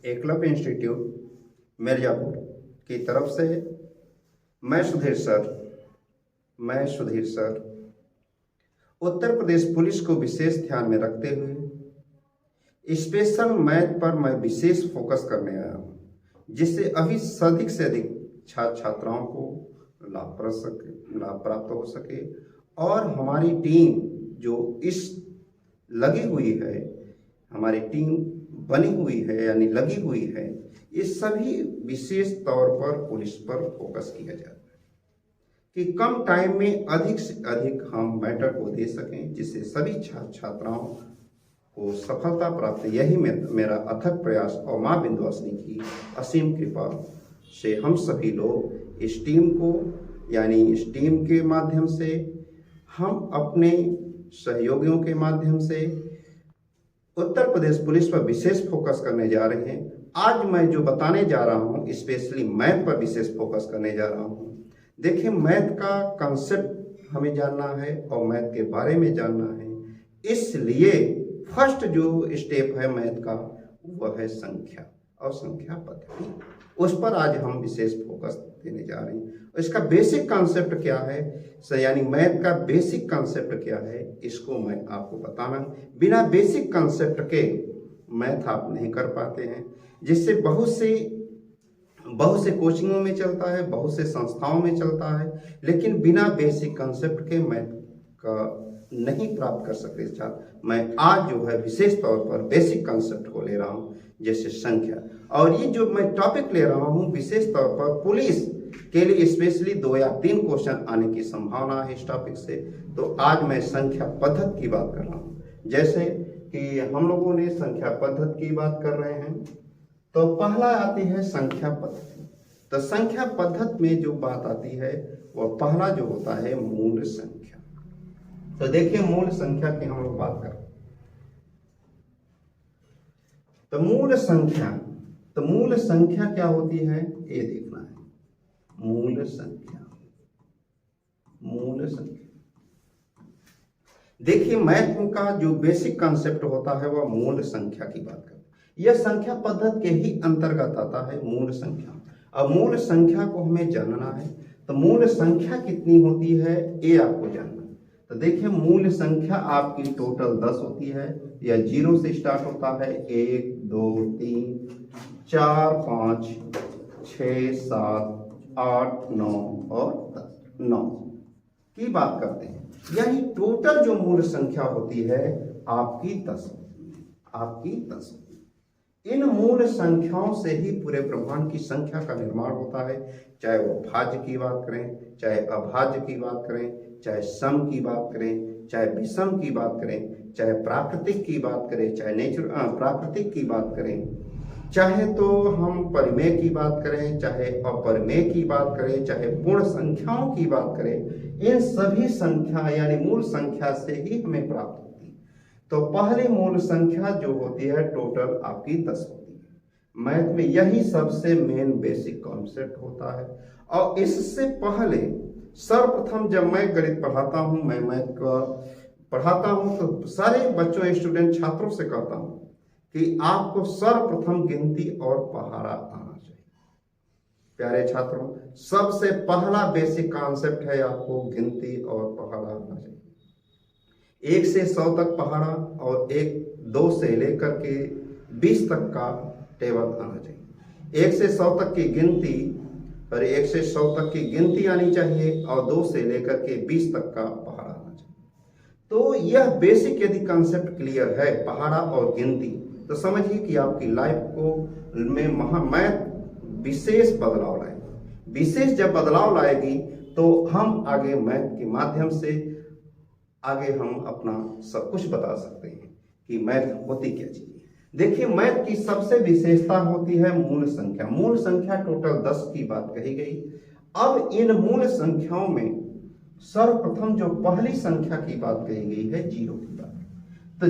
Eklavya institute Mirzapur की तरफ से मैं सुधीर सर उत्तर प्रदेश पुलिस को विशेष ध्यान में रखते हुए स्पेशल मैथ पर मैं विशेष फोकस करने आया हूँ, जिससे अभी अधिक से अधिक छात्र छात्राओं को लाभ प्राप्त हो सके और हमारी टीम जो इस लगी हुई है, हमारी टीम बनी हुई है यानी लगी हुई है, ये सभी विशेष तौर पर पुलिस पर फोकस किया जाता है कि कम टाइम में अधिक से अधिक हम मैटर को दे सकें, जिससे सभी छात्र छात्राओं को सफलता प्राप्त। यही मेरा अथक प्रयास और माँ विंध्यवासिनी की असीम कृपा से हम सभी लोग इस टीम को यानी इस टीम के माध्यम से हम अपने सहयोगियों के माध्यम से उत्तर प्रदेश पुलिस पर विशेष फोकस करने जा रहे हैं। आज मैं जो बताने जा रहा हूं स्पेशली मैथ पर विशेष फोकस करने जा रहा हूं। देखिए, मैथ का कंसेप्ट हमें जानना है और मैथ के बारे में जानना है, इसलिए फर्स्ट जो स्टेप है मैथ का वह है संख्या और संख्या पद्धति। उस पर आज हम विशेष फोकस देने जा रहे हैं। इसका बेसिक कॉन्सेप्ट क्या है, यानी मैथ का बेसिक कॉन्सेप्ट क्या है, इसको मैं आपको बताना। बिना बेसिक कॉन्सेप्ट के मैथ आप नहीं कर पाते हैं, जिससे बहुत से कोचिंगों में चलता है, बहुत से संस्थाओं में चलता है, लेकिन बिना बेसिक कॉन्सेप्ट के मैथ का नहीं प्राप्त कर सकते छात्र। मैं आज जो है विशेष तौर पर बेसिक कॉन्सेप्ट को ले रहा हूँ, जैसे संख्या। और ये जो मैं टॉपिक ले रहा हूँ विशेष तौर पर पुलिस के लिए स्पेशली 2 या 3 क्वेश्चन आने की संभावना है इस टॉपिक से। तो आज मैं संख्या पद्धति की बात कर रहा हूँ। जैसे कि हम लोगों ने संख्या पद्धति की बात कर रहे हैं, तो पहला आती है संख्या पद्धति। तो संख्या पद्धति में जो बात आती है वह पहला जो होता है मूल संख्या। तो देखिए, मूल संख्या की हम लोग बात करें तो मूल संख्या क्या होती है ये देखना है। मूल संख्या देखिए, मैथ का जो बेसिक कॉन्सेप्ट होता है वह मूल संख्या की बात करते हैं। यह संख्या पद्धति के ही अंतर्गत आता है मूल संख्या। अब मूल संख्या को हमें जानना है, तो मूल संख्या कितनी होती है ये आपको जानना है। तो देखिए, मूल संख्या आपकी टोटल 10 होती है, या 0 से स्टार्ट होता है। 1 2 3 4 5 6 7 8 9 और 10 9 की बात करते हैं। यानी टोटल जो मूल संख्या होती है आपकी 10 होती है। इन मूल संख्याओं से ही पूरे ब्रह्मांड की संख्या का निर्माण होता है। चाहे वो भाज्य की बात करें, चाहे अभाज्य की बात करें, चाहे सम की बात करें, चाहे विषम की बात करें, चाहे प्राकृतिक की बात करें, चाहे प्राकृतिक की बात करें, चाहे तो हम परिमेय की बात करें, चाहे अपरिमेय की बात करें, चाहे पूर्ण संख्याओं की बात करें, इन सभी संख्या यानी मूल संख्या से ही हमें प्राप्त होती है। तो पहली मूल संख्या जो होती है टोटल आपकी 10 होती है। मैथ में यही सबसे मेन बेसिक कॉन्सेप्ट होता है। और इससे पहले सर्वप्रथम जब मैं गणित पढ़ाता हूँ, मैं मैथ का पढ़ाता हूँ, तो सारे बच्चों स्टूडेंट छात्रों से कहता हूँ कि आपको सर्वप्रथम गिनती और पहाड़ा आना चाहिए। प्यारे छात्रों, सबसे पहला बेसिक कॉन्सेप्ट है आपको गिनती और पहाड़ा आना चाहिए। 1 से 100 तक पहाड़ा और 2 से लेकर के 20 तक का टेबल आना चाहिए। 1 से 100 तक की गिनती और 1 से 100 तक की गिनती आनी चाहिए और 2 से लेकर के 20 तक का पहाड़ा आना चाहिए। तो यह बेसिक यदि कॉन्सेप्ट क्लियर है पहाड़ा और गिनती, तो समझिए कि आपकी लाइफ को में मैथ विशेष बदलाव लाएगी। विशेष जब बदलाव लाएगी तो हम आगे मैथ के माध्यम से आगे हम अपना सब कुछ बता सकते हैं कि मैथ होती क्या चीज है। देखिए, मैथ की सबसे विशेषता होती है मूल संख्या। मूल संख्या टोटल 10 की बात कही गई। अब इन मूल संख्याओं में सर्वप्रथम जो पहली संख्या की बात कही गई है 0 की बात। तो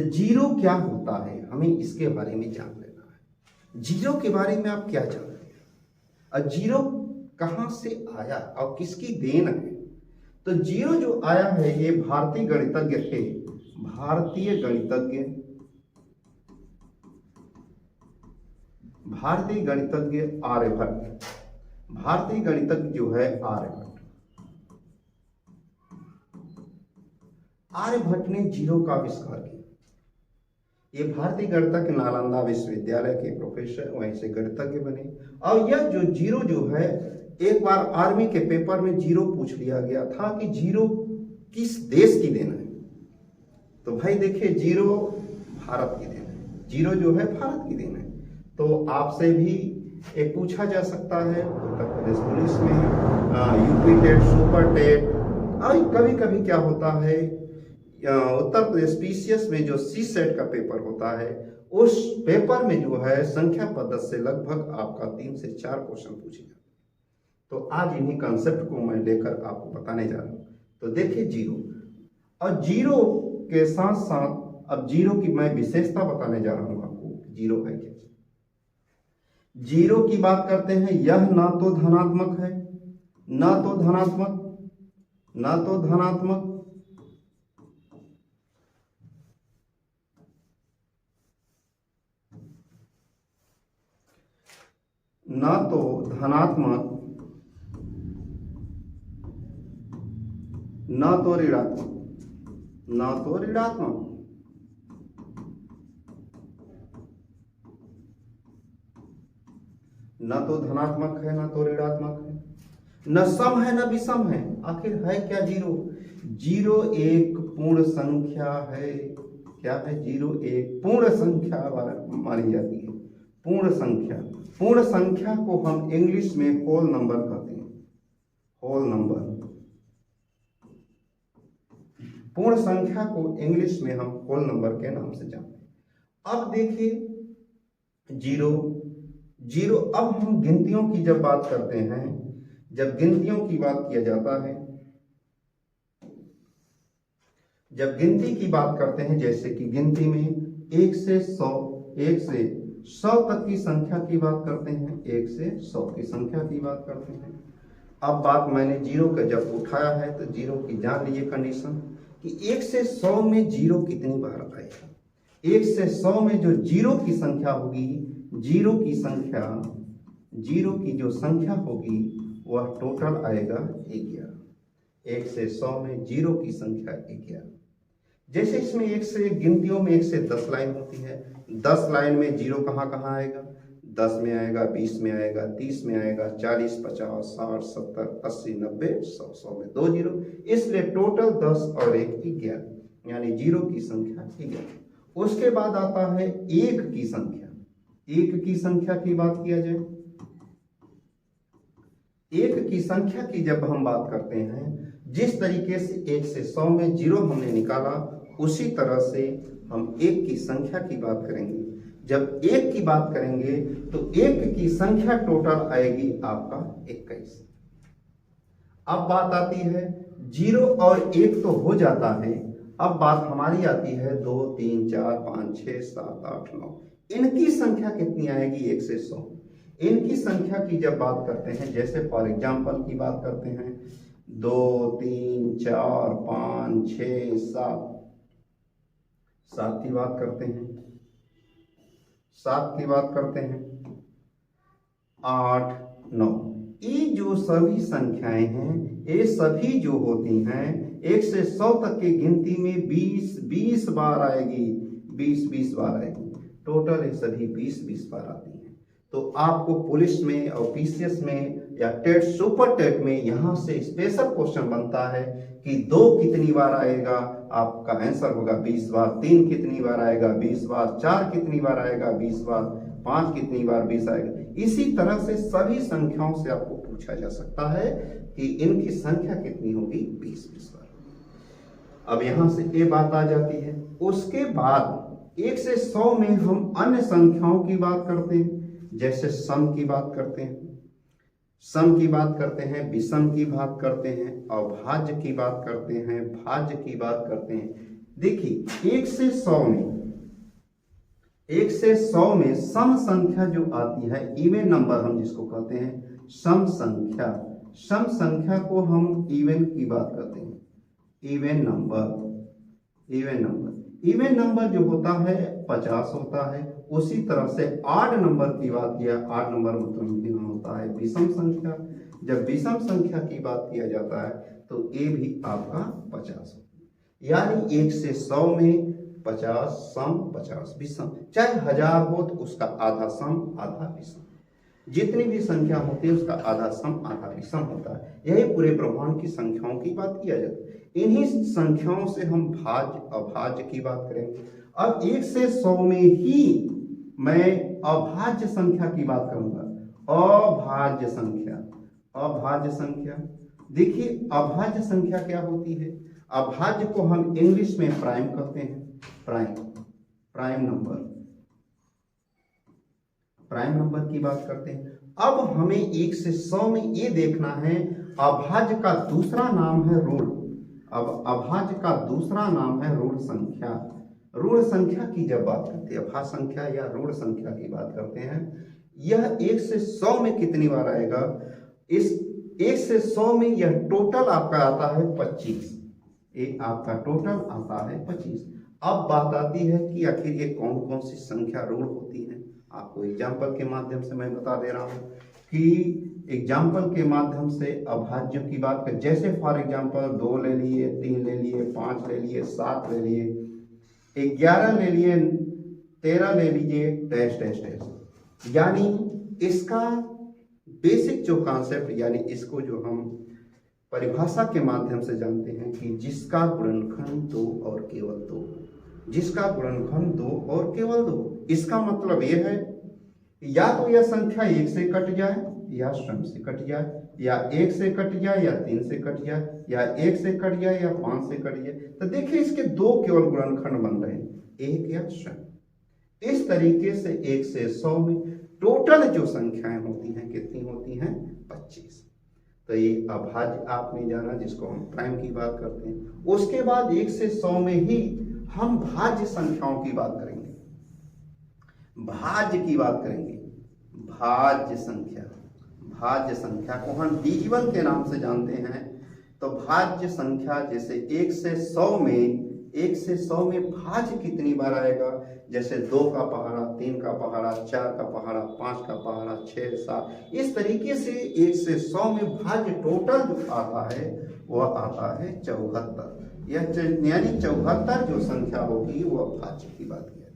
जीरो क्या होता है, हमें इसके बारे में जान लेना है। जीरो के बारे में आप क्या जानते हैं और जीरो कहां से आया और किसकी देन है। तो जीरो जो आया है ये भारतीय गणितज्ञ भारतीय गणितज्ञ आर्यभट्ट। भारतीय गणितज्ञ जो है आर्यभट्ट। आर्यभट्ट ने जीरो का आविष्कार किया। ये भारतीय गणितज्ञ नालंदा विश्वविद्यालय के प्रोफेसर, वहीं से गणितज्ञ बने। और यह जो जीरो जो है, एक बार आर्मी के पेपर में जीरो पूछ लिया गया था कि जीरो किस देश की देन है। तो भाई देखिए, जीरो भारत की देन है। जीरो जो है भारत की देन है। तो आपसे भी एक पूछा जा सकता है उत्तर प्रदेश पुलिस में, यूपी टेट, सुपर टेट, और कभी कभी क्या होता है उत्तर प्रदेश पीसीएस में जो सी सेट का पेपर होता है, उस पेपर में जो है संख्या पद्धति से लगभग आपका 3 से 4 क्वेश्चन पूछेगा। तो आज इन्हीं कंसेप्ट को मैं लेकर आपको बताने जा रहा हूं। तो देखिए जीरो, और जीरो के साथ साथ अब जीरो की मैं विशेषता बताने जा रहा हूं आपको। जीरो है क्या? जीरो की बात करते हैं, यह ना तो धनात्मक है, ना तो धनात्मक, ना तो धनात्मक, ना तो धनात्मक, ना तो ऋणात्मक, ना तो ऋणात्मक, न तो धनात्मक है, ना तो ऋणात्मक है, न सम है, न विषम है। आखिर है क्या जीरो? जीरो एक पूर्ण संख्या है। क्या है? जीरो एक पूर्ण संख्या मानी जाती है। पूर्ण संख्या। पूर्ण संख्या को हम इंग्लिश में होल नंबर कहते हैं। Whole number. पूर्ण संख्या को इंग्लिश में हम होल नंबर के नाम से जानते हैं। अब देखिए जीरो, जीरो, अब हम गिनतियों की जब बात करते हैं, जब गिनतियों की बात किया जाता है, जब गिनती की बात करते हैं, जैसे कि गिनती में 1 से 100, 1 से 100 तक की संख्या की बात करते हैं, 1 से 100 की संख्या की बात करते हैं। अब बात मैंने जीरो का जब उठाया है, तो जीरो की जान लीजिए कंडीशन कि 1 से 100 में जीरो कितनी बार आएगा। 1 से 100 में जो जीरो की संख्या होगी, जीरो की संख्या, जीरो की जो संख्या होगी वह टोटल आएगा 11। 1 से 100 में जीरो की संख्या 11। जैसे इसमें 1 से गिनतियों में 1 से 10 लाइन होती है। 10 लाइन में जीरो कहाँ कहाँ आएगा? 10 में आएगा, 20 में आएगा, 30 में आएगा, 40, 50, 60, 70, 80, 90, 100, 100 में 2 जीरो। इसलिए टोटल 10 और 1 11, यानी जीरो की संख्या 11। उसके बाद आता है 1 की संख्या। 1 की संख्या की बात किया जाए, 1 की संख्या की जब हम बात करते हैं, जिस तरीके से 1 से 100 में जीरो हमने निकाला, उसी तरह से हम 1 की संख्या की बात करेंगे। जब 1 की बात करेंगे तो 1 की संख्या टोटल आएगी आपका 21। अब बात आती है, जीरो और 1 तो हो जाता है, अब बात हमारी आती है 2, 3, 4, 5, 6, 7, 8, 9। इनकी संख्या कितनी आएगी 1 से 100? इनकी संख्या की जब बात करते हैं, जैसे फॉर एग्जांपल की बात करते हैं, 2, 3, 4, 5, 6, 7, 7 की बात करते हैं, 7 की बात करते हैं, 8, 9। ये जो सभी संख्याएं हैं, ये सभी जो होती हैं 1 से 100 तक की गिनती में 20 बार आएगी, 20 बार आएगी। टोटल ये सभी 20 बार आती हैं। तो आपको पुलिस में और पीसीएस में या टेट, सुपर टेट में यहाँ से स्पेशल क्वेश्चन बनता है कि 2 कितनी बार आएगा, आपका आंसर होगा 20 बार। 3 कितनी बार आएगा, 20 बार। 4 कितनी बार आएगा, 20 बार। 5 कितनी बार, 20 आएगा। इसी तरह से सभी संख्याओं से आपको पूछा जा सकता है कि इनकी संख्या कितनी होगी, 20 बार। अब यहां से ये बात आ जाती है। उसके बाद 1 से 100 में हम अन्य संख्याओं की बात करते हैं, जैसे सम की बात करते हैं, सम की बात करते हैं, विषम की बात करते हैं, अभाज्य की बात करते हैं, भाज्य की बात करते हैं। देखिए 1 से 100 में, 1 से 100 में सम संख्या जो आती है, इवन नंबर हम जिसको कहते हैं सम संख्या, सम संख्या को हम इवन की बात करते हैं, even number. Even number, even number जो होता है 50 होता है। उसी तरह से ऑड नंबर की बात किया, ऑड नंबर मतलब होता है विषम संख्या। जब विषम संख्या की बात किया जाता है तो ये भी आपका 50 होता है। यानी 1 से 100 में 50 सम 50 विषम, चाहे 1000 हो तो उसका आधा सम आधा विषम। जितनी भी संख्या होती है उसका आधा सम आधा विषम होता है। यही पूरे ब्रह्मांड की संख्याओं की बात किया जाता है। इन्हीं संख्याओं से हम भाज्य अभाज्य की बात करेंगे। अब 1 से 100 में ही मैं अभाज्य संख्या की बात करूंगा। अभाज्य संख्या, अभाज्य संख्या देखिए, अभाज्य संख्या क्या होती है? अभाज्य को हम इंग्लिश में प्राइम कहते हैं। Prime, prime number, prime number की बात करते हैं। अब हमें 1 से 100 में ये देखना है, अभाज्य का दूसरा नाम है ऋण। अब अभाज्य का दूसरा नाम है ऋण संख्या। ऋण संख्या की जब बात करते हैं, अभाज्य संख्या या ऋण संख्या की बात करते हैं, यह 1 से 100 में कितनी बार आएगा? इस 1 से 100 में यह टोटल आपका आता है 25। ये आपका टोटल आता है 25। अब बात आती है कि आखिर ये कौन कौन सी संख्या ऋण होती है। आपको एग्जाम्पल के माध्यम से मैं बता दे रहा हूं कि एग्जाम्पल के माध्यम से अभाज्यों की बात कर, जैसे फॉर एग्जाम्पल 2 ले लिए, 3 ले लिए, 5 ले लिए, 7 ले लिए, 11 ले लिए, 13 ले लीजिए, डैश डैश डैश। यानी इसका बेसिक जो कॉन्सेप्ट, यानी इसको जो हम परिभाषा के माध्यम से जानते हैं कि जिसका गुणनखंड 2 और केवल 2, जिसका गुणनखंड 2 और केवल 2। इसका मतलब यह है या तो यह संख्या 1 से कट जाए या स्वयं से कट जाए, या 1 से कट जाए या 3 से कट जाए, या 1 से कट जाए या 5 से कट जाए। तो देखिए इसके 2 केवल गुणनखंड बन रहे हैं, 1 या स्वयं। इस तरीके से 1 से 100 में टोटल जो संख्याएं होती हैं कितनी होती हैं? 25। तो ये अभाज्य आपने जाना, जिसको हम प्राइम की बात करते हैं। उसके बाद 1 से 100 में ही हम भाज्य संख्याओं की बात करेंगे, भाज्य की बात करेंगे। भाज्य संख्या, भाज्य संख्या को हम डिजिवल के नाम से जानते हैं। तो भाज्य संख्या जैसे 1 से 100 में, 1 से 100 में भाज्य कितनी बार आएगा? जैसे 2 का पहाड़ा, 3 का पहाड़ा, 4 का पहाड़ा, 5 का पहाड़ा, 6, 7, इस तरीके से 1 से 100 में भाज्य टोटल जो आता है वह आता है 74। यह यानी 74 जो संख्या होगी वह भाज्य की बात किया,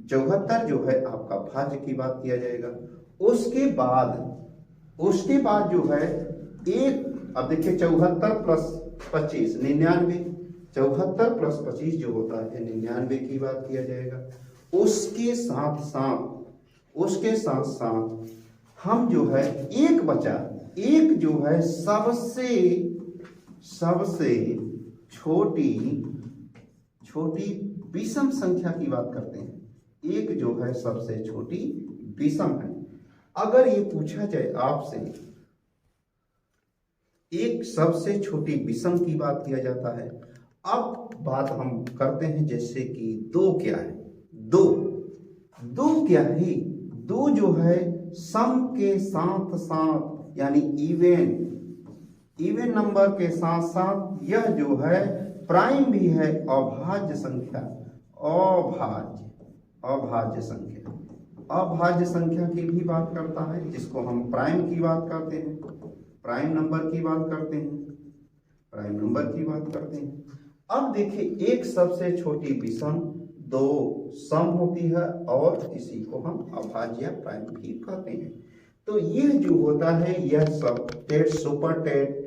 74 जो है आपका भाज्य की बात किया जाएगा। उसके बाद जो है एक, अब देखिए 74 प्लस 25 99, 74 प्लस 25 जो होता है 99 की बात किया जाएगा। उसके साथ साथ हम जो है एक बचा, एक जो है सबसे छोटी विषम संख्या की बात करते हैं। एक जो है सबसे छोटी विषम है। अगर ये पूछा जाए आपसे, एक सबसे छोटी विषम की बात किया जाता है। अब बात हम करते हैं जैसे कि 2 क्या है? 2 क्या है? 2 जो है सम के साथ साथ, यानी इवन नंबर के साथ साथ यह जो है प्राइम भी है, अभाज्य संख्या, अभाज्य संख्या, अभाज्य संख्या की भी बात करता है, जिसको हम प्राइम की बात करते हैं, प्राइम नंबर की बात करते हैं, प्राइम नंबर की बात करते हैं। अब देखिए एक सबसे छोटी विषम, 2 सम होती है, और इसी को हम अभाज्य प्राइम भी कहते हैं। तो यह जो होता है यह सब TET, super TET,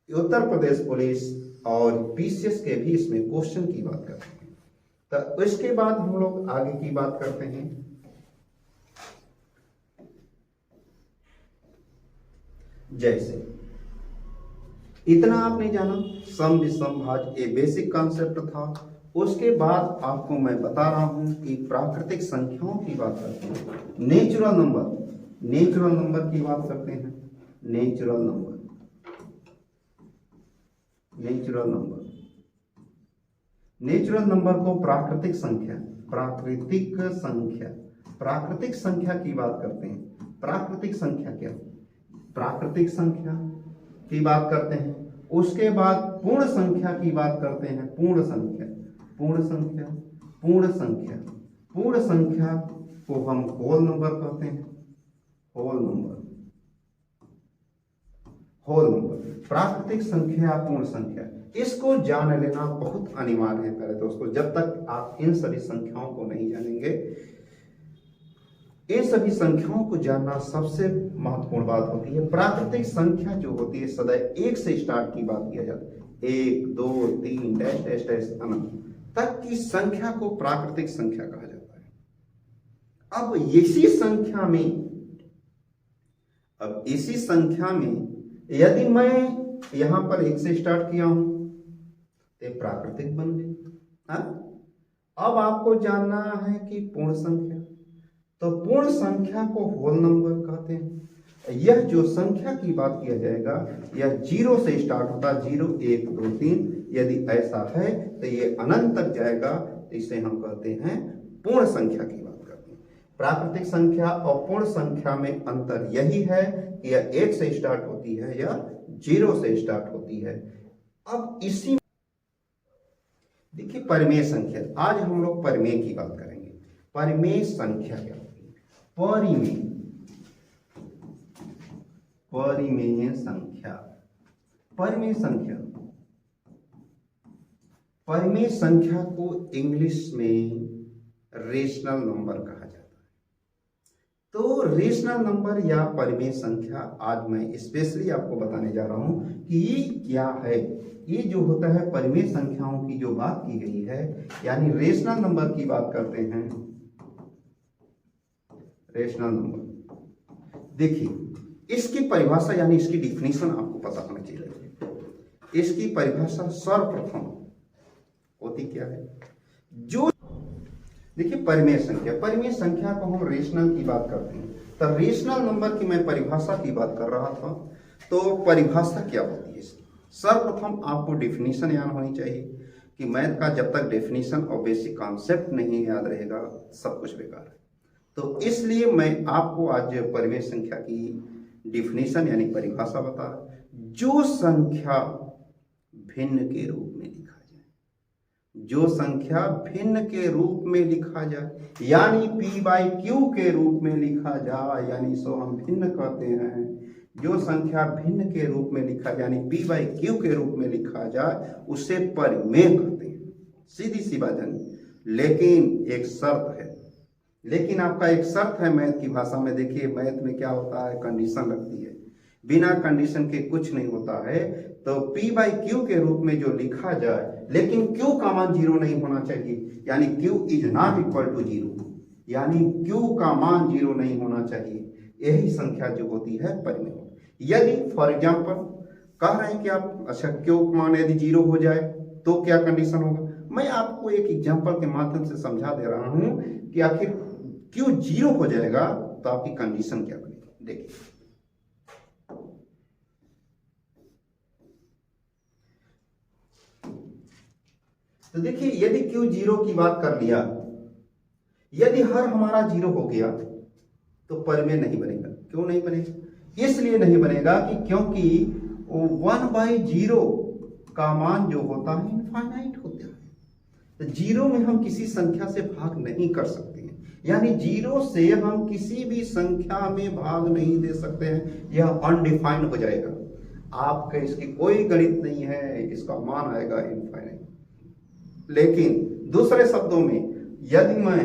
Uttar Pradesh police और पीसीएस के भी इसमें क्वेश्चन की बात करते हैं। तो इसके बाद हम लोग आगे की बात करते हैं। जैसे इतना आपने जाना, सम विषम भाज्य, ये बेसिक कॉन्सेप्ट था। उसके बाद आपको मैं बता रहा हूं कि प्राकृतिक संख्याओं की बात करते हैं, नेचुरल नंबर की बात करते हैं। नेचुरल नंबर को प्राकृतिक संख्या की बात करते हैं। प्राकृतिक संख्या क्या? प्राकृतिक संख्या की बात करते हैं। उसके बाद पूर्ण संख्या की बात करते हैं। पूर्ण संख्या, पूर्ण संख्या को हम होल नंबर कहते हैं, होल नंबर, होल नंबर। प्राकृतिक संख्या, पूर्ण संख्या, इसको जान लेना बहुत अनिवार्य है प्यारे दोस्तों। जब तक आप इन सभी संख्याओं को नहीं जानेंगे, इन सभी संख्याओं को जानना सबसे महत्वपूर्ण बात होती है। प्राकृतिक संख्या जो होती है सदैव एक से स्टार्ट की बात किया जाता है, 1 2 3 डैश डैश डैश अनंत तक की संख्या को प्राकृतिक संख्या कहा जाता है। अब इसी संख्या में यदि मैं यहां पर 1 से स्टार्ट किया हूं तो प्राकृतिक बन गई। अब आपको जानना है कि पूर्ण संख्या, तो पूर्ण संख्या को होल नंबर कहते हैं। यह जो संख्या की बात किया जाएगा यह 0 से स्टार्ट होता है, 0 1 2 3। यदि ऐसा है तो ये अनंत तक जाएगा, तो इसे हम कहते हैं पूर्ण संख्या की बात करते हैं। प्राकृतिक संख्या और पूर्ण संख्या में अंतर यही है कि यह 1 से स्टार्ट होती है या 0 से स्टार्ट होती है। अब इसी देखिए परिमेय संख्या, आज हम लोग परिमेय की बात करेंगे। परिमेय संख्या क्या होती है? परिमेय संख्या, परिमेय संख्या, परिमेय संख्या को इंग्लिश में रेशनल नंबर कहा जाता है। तो रेशनल नंबर या परिमेय संख्या आज मैं स्पेशली आपको बताने जा रहा हूं कि ये क्या है। ये जो होता है परिमेय संख्याओं की जो बात की गई है, यानी रेशनल नंबर की बात करते हैं, रेशनल नंबर। देखिए इसकी परिभाषा यानी इसकी डिफिनीशन आपको पता होना चाहिए। इसकी परिभाषा सर्वप्रथम होती क्या है? जो देखिए परिमेय संख्या, परिमेय संख्या को हम रेशनल की बात करते हैं। तो रेशनल नंबर की मैं परिभाषा की बात कर रहा था, तो परिभाषा क्या होती है इसकी? सर्वप्रथम आपको डेफिनेशन याद होनी चाहिए कि मैथ का जब तक डेफिनेशन और बेसिक कॉन्सेप्ट नहीं याद रहेगा सब कुछ बेकार है। तो इसलिए मैं आपको आज परिमेय संख्या की डेफिनेशन यानी परिभाषा बता रहा हूं। जो संख्या भिन्न के रूप में लिखा जाए, जो संख्या भिन्न के रूप में लिखा जाए, यानी p/q के रूप में लिखा जाए, यानी सो हम भिन्न कहते हैं। जो संख्या भिन्न के रूप में लिखा जाए यानी p/q के रूप में लिखा जाए उसे परिमेय कहते हैं। सीधी सी बात है। लेकिन एक शर्त है, लेकिन आपका एक शर्त है मैथ की भाषा में। देखिए मैथ में क्या होता है, कंडीशन लगती है, बिना कंडीशन के कुछ नहीं होता है। तो p/q के रूप में जो लिखा जाए, लेकिन q का मान 0 नहीं होना चाहिए, यानी q is not equal to 0, यानी q का मान 0 नहीं होना चाहिए। यही संख्या जो होती है परिमेय। यदि फॉर एग्जाम्पल कह रहे हैं कि आप अच्छा q का मान यदि 0 हो जाए तो क्या कंडीशन होगा? मैं आपको एक एग्जाम्पल के माध्यम से समझा दे रहा हूं कि आखिर q 0 हो जाएगा तो आपकी कंडीशन क्या बनेगी। देखिए तो देखिए यदि q 0 की बात कर लिया, यदि हर हमारा 0 हो गया तो परिमेय नहीं बनेगा। क्यों नहीं बनेगा? इसलिए नहीं बनेगा कि क्योंकि 1/0 का मान जो होता है इनफाइनाइट होता है। तो 0 में हम किसी संख्या से भाग नहीं कर सकते हैं, यानी 0 से हम किसी भी संख्या में भाग नहीं दे सकते हैं। यह अनडिफाइंड हो जाएगा। आपका इसकी कोई गणित नहीं है, इसका मान आएगा इनफाइनाइट। लेकिन दूसरे शब्दों में यदि मैं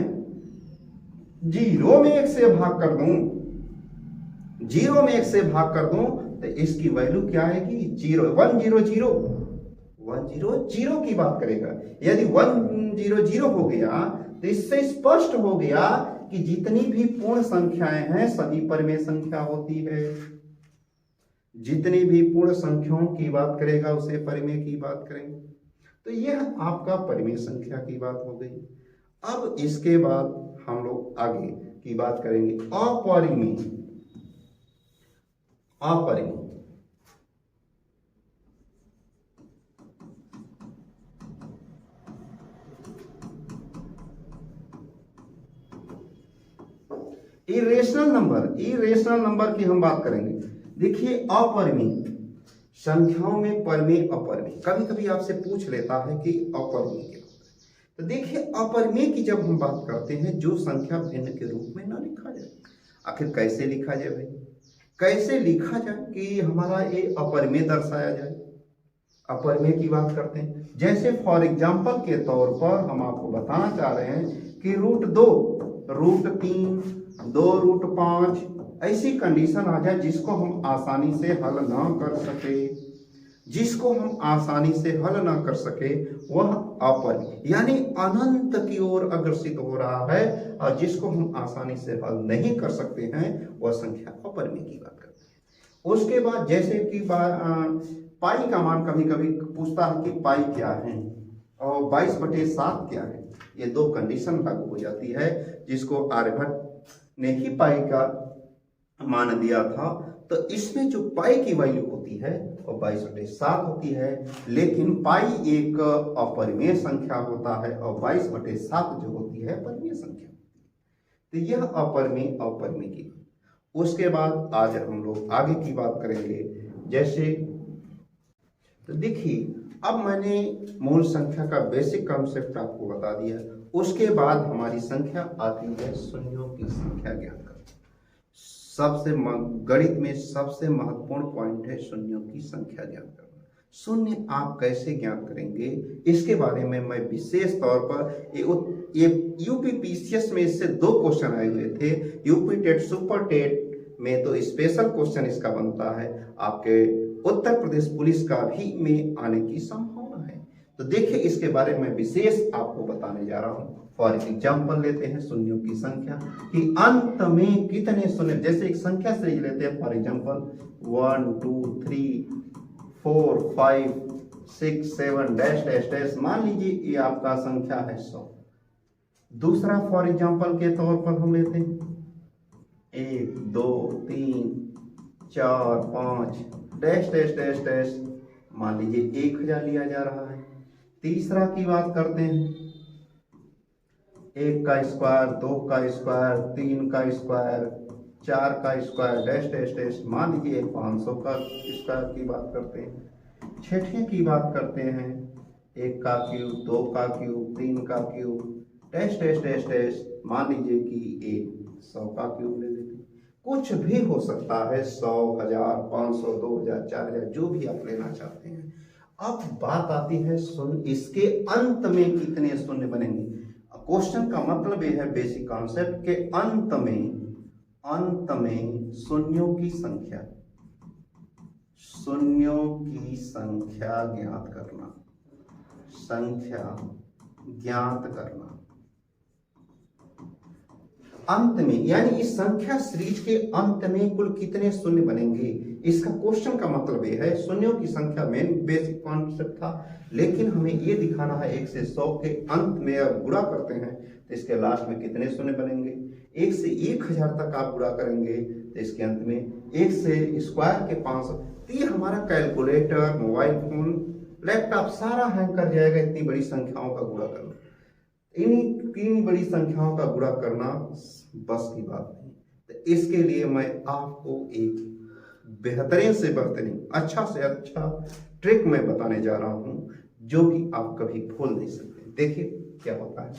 0 में 1 से भाग कर दूं, 0 में 1 से भाग कर दूं तो इसकी वैल्यू क्या आएगी? 0 1 0 0 1 0 0 की बात करेगा। यदि 1 0 0 हो गया तो इससे स्पष्ट हो गया कि जितनी भी पूर्ण संख्याएं हैं सभी परिमेय संख्या होती है। जितनी भी पूर्ण संख्याओं की बात करेगा उसे परिमेय की बात करेंगे। तो यह आपका परिमेय संख्या की बात हो गई। अब इसके बाद हम लोग आगे की बात करेंगे अपरिमेय। अपरिमेय इरेशनल नंबर की हम बात करेंगे। देखिए अपरिमेय संख्याओं में परिमेय अपरिमेय, कभी कभी आपसे पूछ लेता है कि अपरिमेय क्या होता है। तो देखिए अपरिमेय की जब हम बात करते हैं, जो संख्या भिन्न के रूप में ना लिखा जाए। आखिर कैसे लिखा जाए भाई, कैसे लिखा जाए कि हमारा ये अपरिमेय दर्शाया जाए। अपरिमेय की बात करते हैं, जैसे फॉर एग्जाम्पल के तौर पर हम आपको बताना चाह रहे हैं कि √2, √3, 2√5 ऐसी कंडीशन आ जाए जिसको हम आसानी से हल ना कर सके, जिसको हम आसानी से हल ना कर सके वह अपरिमेय यानी अनंत की ओर अग्रसित हो रहा है, और जिसको हम आसानी से हल नहीं कर सकते हैं वह संख्या अपरिमेय की बात करते हैं। उसके बाद जैसे कि पाई का मान कभी कभी पूछता है कि पाई क्या है और 22/7 क्या है। ये दो कंडीशन लागू हो जाती है, जिसको आर्यभट्ट ने ही पाई का मान दिया था। तो इसमें जो पाई की वैल्यू होती है वो 22/7 होती है, लेकिन पाई एक अपरिमेय संख्या होता है और 22/7 जो होती है परिमेय संख्या। तो यह अपरिमेय की। उसके बाद आज हम लोग आगे की बात करेंगे। जैसे तो देखिए अब मैंने मूल संख्या का बेसिक कॉन्सेप्ट आपको बता दिया। उसके बाद हमारी संख्या आती है शून्यों की संख्या ज्ञात करना। सबसे गणित में सबसे महत्वपूर्ण पॉइंट है शून्यों की संख्या ज्ञात करना। शून्य आप कैसे ज्ञात करेंगे इसके बारे में मैं विशेष तौर पर ये यूपी पीसीएस में इससे 2 क्वेश्चन आए हुए थे। यूपी टेट सुपर टेट में तो स्पेशल क्वेश्चन इसका बनता है, आपके उत्तर प्रदेश पुलिस का भी में आने की संभावना है। तो देखिए इसके बारे में विशेष आपको बताने जा रहा हूं। फॉर एग्जाम्पल लेते हैं शून्यों की संख्या कि अंत में कितने शून्य। जैसे एक संख्या सीरीज लेते हैं, for example 1 2 3 4 5 6 7 dash dash dash. मान लीजिए ये आपका संख्या है 100। दूसरा फॉर एग्जाम्पल के तौर पर हम लेते हैं 1 2 3 4 5 डैश डैश डैश डैश। मान लीजिए 1000 लिया जा रहा है। तीसरा की बात करते हैं 1 का स्क्वायर, 2 का स्क्वायर, 3 का स्क्वायर, 4 का स्क्वायर डैश डैश डैश। मान लीजिए 500 का स्क्वायर की बात करते हैं। छठे की बात करते हैं 1 का क्यूब, 2 का क्यूब, 3 का cube dash dash dash dash. मान लीजिए कि 100 का क्यूब ले लेते हैं। कुछ भी हो सकता है, 100, 1000, 500, 2000, 4000 जो भी आप लेना चाहते हैं। अब बात आती है शून्य, इसके अंत में कितने शून्य बनेंगे। क्वेश्चन का मतलब यह है बेसिक कॉन्सेप्ट के अंत में शून्यों की संख्या ज्ञात करना, संख्या ज्ञात करना अंत में, यानी इस संख्या सीरीज के अंत में कुल कितने शून्य बनेंगे। इसका क्वेश्चन का मतलब यह है शून्यों की संख्या मेन बेसिक कॉन्सेप्ट था, लेकिन हमें यह दिखाना है 1 से 100 के अंत में अब गुणा करते हैं तो इसके लास्ट में कितने शून्य बनेंगे। 1 से 1000 तक आप गुणा करेंगे तो इसके अंत में 1 से स्क्वायर के 500। तो ये हमारा कैलकुलेटर, मोबाइल फोन, लैपटॉप सारा हैंग कर जाएगा इतनी बड़ी संख्याओं का गुणा करना। इतनी बड़ी संख्याओं का गुणा करना बस की बात नहीं। तो इसके लिए मैं आपको एक बेहतरीन से बेहतरीन, अच्छा से अच्छा ट्रिक मैं बताने जा रहा हूं जो कि आप कभी भूल नहीं सकते। देखिए क्या होता है।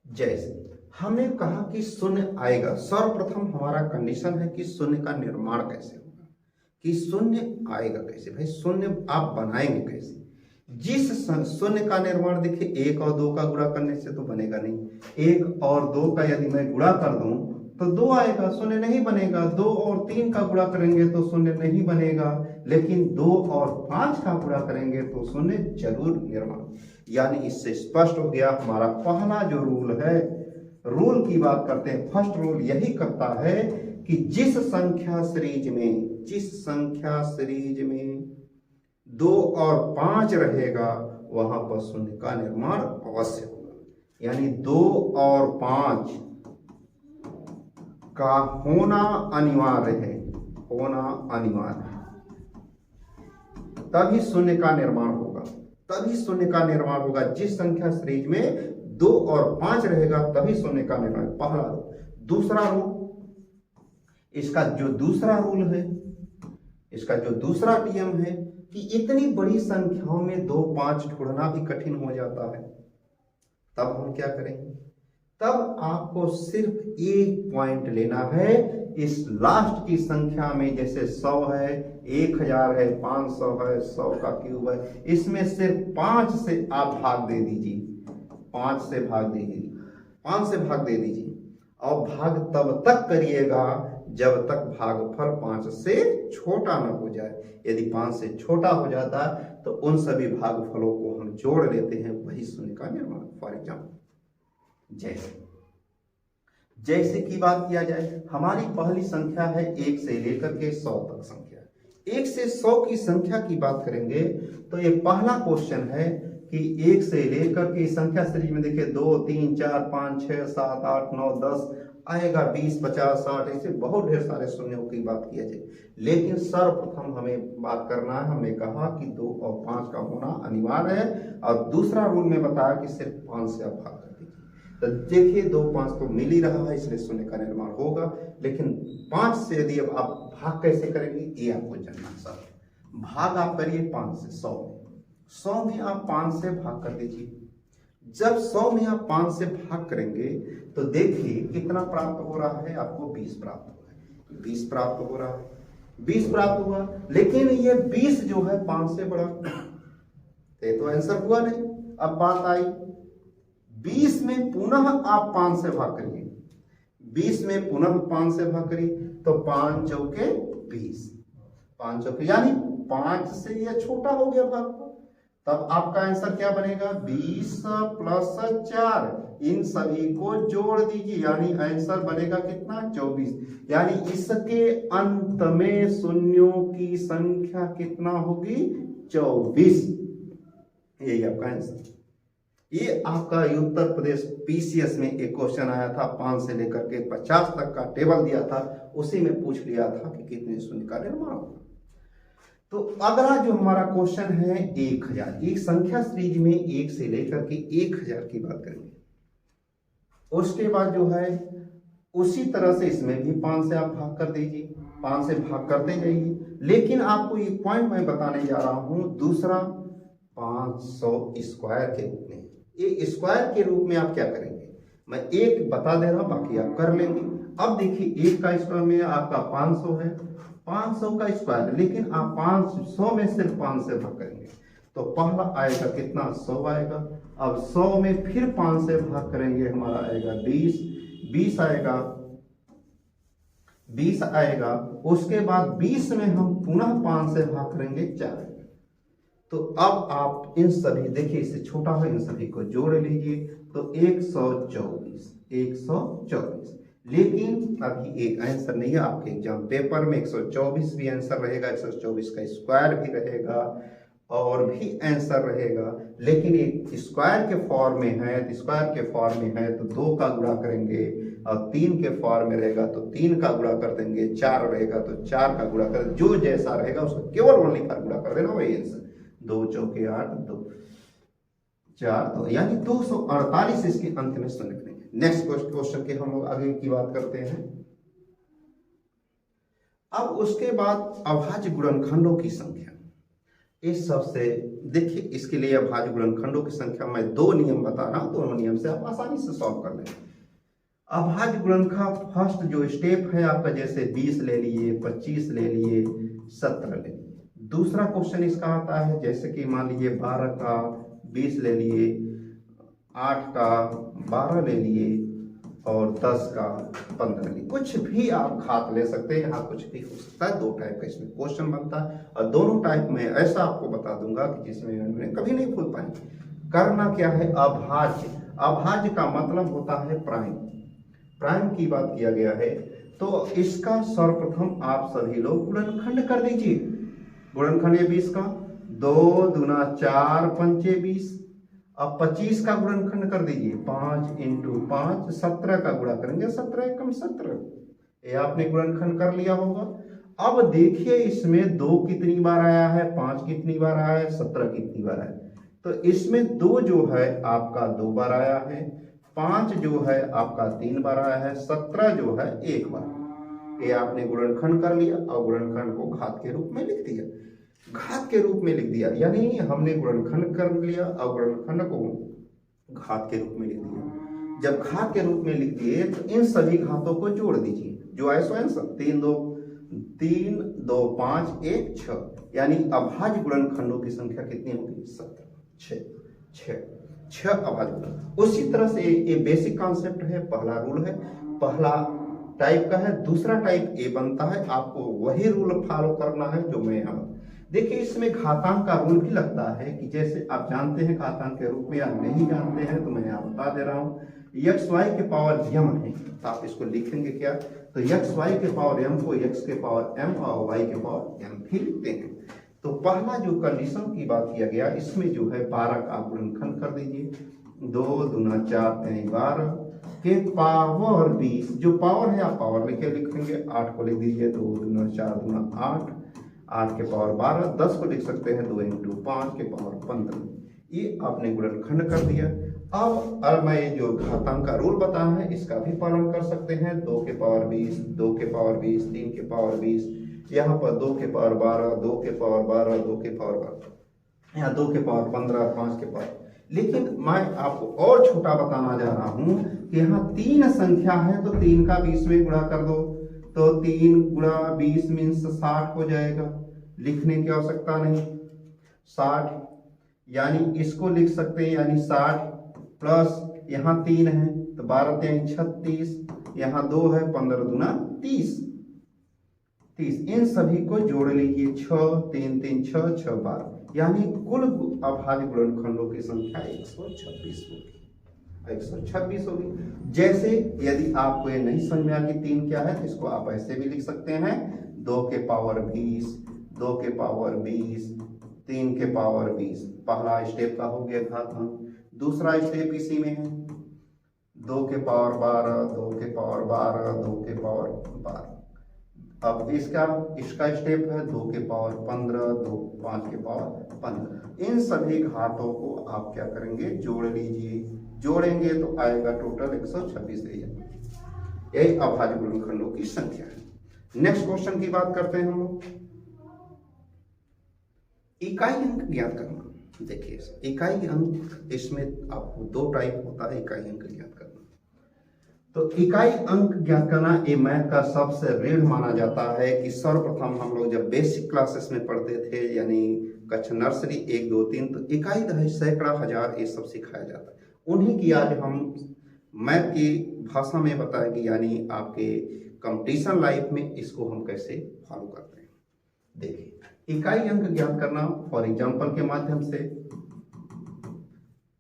जैसे हमने कहा कि शून्य आएगा, सर्वप्रथम हमारा कंडीशन है कि शून्य का निर्माण कैसे होगा, कि शून्य आएगा कैसे। भाई शून्य आप बनाएंगे कैसे। जिस शून्य का निर्माण देखिए 1 और 2 का गुणा करने से तो बनेगा नहीं। 1 और 2 का यदि मैं गुणा कर दूं तो 2 आएगा, शून्य नहीं बनेगा। 2 और 3 का गुणा करेंगे तो शून्य नहीं बनेगा, लेकिन 2 और 5 का गुणा करेंगे तो शून्य जरूर निर्माण। यानी इससे स्पष्ट हो गया हमारा पहला जो रूल है, रूल की बात करते हैं, फर्स्ट रूल यही कहता है कि जिस संख्या सीरीज में 2 और 5 रहेगा वहां पर शून्य का निर्माण अवश्य होगा। यानी 2 और 5 का होना अनिवार्य है, तभी शून्य का निर्माण होगा। जिस संख्या सीरीज में 2 और 5 रहेगा तभी शून्य का निर्माण, पहला रूल। दूसरा रूल, इसका जो दूसरा रूल है इसका जो दूसरा नियम है कि इतनी बड़ी संख्याओं में 2 5 ढूंढना भी कठिन हो जाता है, तब हम क्या करेंगे, तब आपको सिर्फ एक पॉइंट लेना है इस लास्ट की संख्या में। जैसे 100 है, 1000 है, 500 है, 100 का क्यूब है, इसमें सिर्फ 5 से आप भाग दे दीजिए, 5 से भाग दीजिए, 5 से भाग दे दीजिए। और भाग तब तक करिएगा जब तक भागफल 5 से छोटा न हो जाए। यदि 5 से छोटा हो जाता तो उन सभी भागफलों को हम जोड़ लेते हैं, वही शून्य का निर्माण। फॉर एग्जाम्पल जैसे की बात किया जाए, हमारी पहली संख्या है 1 से लेकर के 100 तक संख्या। 1 से 100 की संख्या की बात करेंगे तो ये पहला क्वेश्चन है कि 1 से लेकर के संख्या सीरीज में देखिए 2 3 4 5 6 7 8 9 10 आएगा, 20 50 60 ऐसे बहुत ढेर सारे शून्यों की बात किया जाए। लेकिन सर्वप्रथम हमें बात करना है, हमने कहा कि 2 और 5 का होना अनिवार्य है, और दूसरा रूल में बताया कि सिर्फ 5 से आप भाग कर दीजिए। तो देखिए 2 5 तो मिल ही रहा है, इसलिए शून्य का निर्माण होगा। लेकिन 5 से यदि आप भाग कैसे करेंगे ये आपको जानना सर। भाग आप करिए 5 से 100 में, 100 में आप 5 से भाग कर दीजिए। जब 100 में आप 5 से भाग करेंगे तो देखिए कितना प्राप्त हो रहा है, आपको 20 प्राप्त हो रहा है, 20 प्राप्त हो रहा है, 20 प्राप्त हुआ। लेकिन ये 20 जो है 5 से बड़ा, तो आंसर हुआ नहीं। अब बात आई 20 में पुनः आप 5 से भाग करिए, 20 में पुनः 5 से भाग करिए तो 5 चौके 20, 5 चौके यानी 5 से यह छोटा हो गया भाग। तब आपका आंसर क्या बनेगा, 20 प्लस 4, इन सभी को जोड़ दीजिए, यानी आंसर बनेगा कितना, 24। यानी इसके अंत में शून्यों की संख्या कितना होगी, 24। यही आपका आंसर। ये आपका उत्तर प्रदेश पीसीएस में एक क्वेश्चन आया था, 5 से लेकर के 50 तक का टेबल दिया था, उसी में पूछ लिया था कि कितने शून्य का निर्माण होगा। तो अगला जो हमारा क्वेश्चन है 1000, एक संख्या सीरीज में 1 से लेकर के 1000 की बात करेंगे। उसके बाद जो है उसी तरह से इसमें भी 5 से आप भाग कर दीजिए, 5 से भाग करते जाइए। लेकिन आपको एक पॉइंट मैं बताने जा रहा हूं, दूसरा 500 स्क्वायर के रूप में। ये स्क्वायर के रूप में आप क्या करेंगे, मैं एक बता दे रहा हूं, बाकी आप कर लेंगे। अब देखिए 1 का स्क्वायर में आपका 500 है, 500 का स्क्वायर, लेकिन आप 500 में सिर्फ 5 से भाग करेंगे तो पहला आएगा कितना, 100 आएगा। अब 100 में फिर 5 से भाग करेंगे, हमारा आएगा 20, 20 आएगा, 20 आएगा। उसके बाद 20 में हम पुनः 5 से भाग करेंगे, 4 आएगा। तो अब आप इन सभी, देखिए इससे छोटा है, इन सभी को जोड़ लीजिए तो 124, 124। लेकिन अभी एक आंसर नहीं है, आपके एग्जाम पेपर में 124 भी आंसर रहेगा, 124 का स्क्वायर भी रहेगा और भी आंसर रहेगा। लेकिन एक स्क्वायर के फॉर्म में है, तो स्क्वायर के फॉर्म में है तो 2 का गुणा करेंगे, और 3 के फॉर्म में रहेगा तो 3 का गुणा कर देंगे, 4 रहेगा तो 4 का गुणा कर, जो जैसा रहेगा उसको केवल ओनली पर गुणा कर देना, वही आंसर। 2 चौके 8, 2 4 2, यानी 248 इसके अंत में शून्य करेंगे। नेक्स्ट क्वेश्चन के हम लोग आगे की बात करते हैं। अब उसके बाद अभाज्य गुणनखंडों की संख्या, इस सबसे देखिए, इसके लिए अभाज्य गुणनखंडों की संख्या मैं 2 नियम बता रहा हूं, दोनों नियम से आप आसानी से सॉल्व कर लेंगे। अभाज्य गुणनखंड फर्स्ट जो स्टेप है आपका, जैसे 20 ले लिए, 25 ले लिए, 17 ले लिए। दूसरा क्वेश्चन इसका आता है, जैसे कि मान लीजिए 12 का 20 ले लिए, 8 का 12 ले लिए और 10 का 15 ले लिए। कुछ भी आप घात ले सकते हैं, यहाँ कुछ भी हो सकता है। 2 टाइप का इसमें क्वेश्चन बनता है, और दोनों टाइप में ऐसा आपको बता दूंगा कि जिसमें कभी नहीं भूल पाएंगे। करना क्या है, अभाज्य। अभाज्य का मतलब होता है प्राइम, प्राइम की बात किया गया है। तो इसका सर्वप्रथम आप सभी लोग गुणनखंड कर दीजिए। गुणनखंड है 20 का, 2 दूना 4 पंचे 20। अब 25 का गुणनखंड कर दीजिए, 5 × 5, 17 का गुणा करेंगे, 17 एकम 17। ये आपने गुणनखंड कर लिया होगा। अब देखिए इसमें 2 कितनी बार आया है, 5 कितनी बार आया है, 17 कितनी बार आया है। तो इसमें 2 जो है आपका 2 बार आया है, 5 जो है आपका 3 बार आया है, 17 जो है 1 बार। ये आपने गुणनखंड कर लिया और गुणनखंड को घात के रूप में लिख दिया, घात के रूप में लिख दिया, यानी हमने गुणनखंड कर लिया और गुणनखंड को घात के रूप में लिख दिया। जब घात के रूप में लिख दिए तो इन सभी घातों को जोड़ दीजिए, जो आए सो आंसर 3 2 5 1 6, यानी अभाज्य गुणनखंडों की संख्या कितनी होगी 17, 6 अभाज्य गुणन। उसी तरह से ये बेसिक कॉन्सेप्ट है, पहला रूल है, पहला टाइप का है, दूसरा टाइप ए बनता है, आपको वही रूल फॉलो करना है जो मैं यहाँ देखिए। इसमें घातांक का रूल भी लगता है कि जैसे आप जानते हैं घातांक के रूप में या नहीं जानते हैं तो मैं यहाँ बता दे रहा हूँ। एक्स वाई के पावर m है तो आप इसको लिखेंगे क्या, तो एक्स वाई के पावर m को x के पावर m और y के पावर m भी लिखते हैं। तो पहला जो कंडीशन की बात किया गया इसमें जो है 12 का आप गुणनखंड कर दीजिए, 2 दूना 4 3 12 के पावर 20, जो पावर है आप पावर लेके लिखेंगे, 8 को लिख दीजिए, 2 दूना 4 दूना 8, 8 के पावर 12, 10 को लिख सकते हैं 2 इंटू 5 के पावर 15, ये आपने गुणनखंड कर दिया। अब मैं जो घातांक का रूल बताया है इसका भी पालन कर सकते हैं, 2 के पावर 20, 2 के पावर 20, 3 के पावर 20, यहाँ पर 2 के पावर 12, 2 के पावर 12, 2 के पावर 12, यहाँ 2 के पावर 15, 5 के पावर। लेकिन मैं आपको और छोटा बताना जा रहा हूँ कि यहाँ 3 संख्या है तो 3 का 20 में गुणा कर दो, तो 3 गुणा 20 मीन्स 60 हो जाएगा, लिखने की आवश्यकता नहीं, 60, यानी इसको लिख सकते हैं, यानी 60 प्लस यहाँ 3 है तो 12 3 36, यहाँ 2 है 15 दूना 30, इन सभी को जोड़ लीजिए, 6 3 3 6 6 12, यानी कुल अभाज्य गुणनखंडों की संख्या 126 होगी, 126 होगी। जैसे यदि आपको ये नहीं समझ में आ कि 3 क्या है तो इसको आप ऐसे भी लिख सकते हैं, 2 के पावर 20, 2 के पावर 20, 3 के पावर 20, पहला स्टेप का हो गया घातांक। दूसरा स्टेप इसी में है, 2 के पावर 12, 2 के पावर 12, 2 के पावर 12। अब इसका स्टेप है 2 के पावर 15, 2 5 के पावर 15। इन सभी घातों को आप क्या करेंगे, जोड़ लीजिए, जोड़ेंगे तो आएगा टोटल 126 रहेगा। यही अभाज्य गुणनखंडों की संख्या है। नेक्स्ट क्वेश्चन की बात करते हैं हम लोग, इकाई अंक ज्ञात करना। देखिए इकाई अंक, इसमें आपको 2 टाइप होता है इकाई अंक ज्ञात करना। तो इकाई अंक ज्ञात करना ये मैथ का सबसे रीढ़ माना जाता है कि सर्वप्रथम हम लोग जब बेसिक क्लासेस में पढ़ते थे, यानी कक्षा नर्सरी 1 2 3, तो इकाई दहाई सैकड़ा हजार ये सब सिखाया जाता है। उन्हीं की आज हम मैथ की भाषा में बताएंगे, यानी आपके कंपटीशन लाइफ में इसको हम कैसे फॉलो करते हैं। देखिए इकाई अंक ज्ञात करना फॉर एग्जाम्पल के माध्यम से,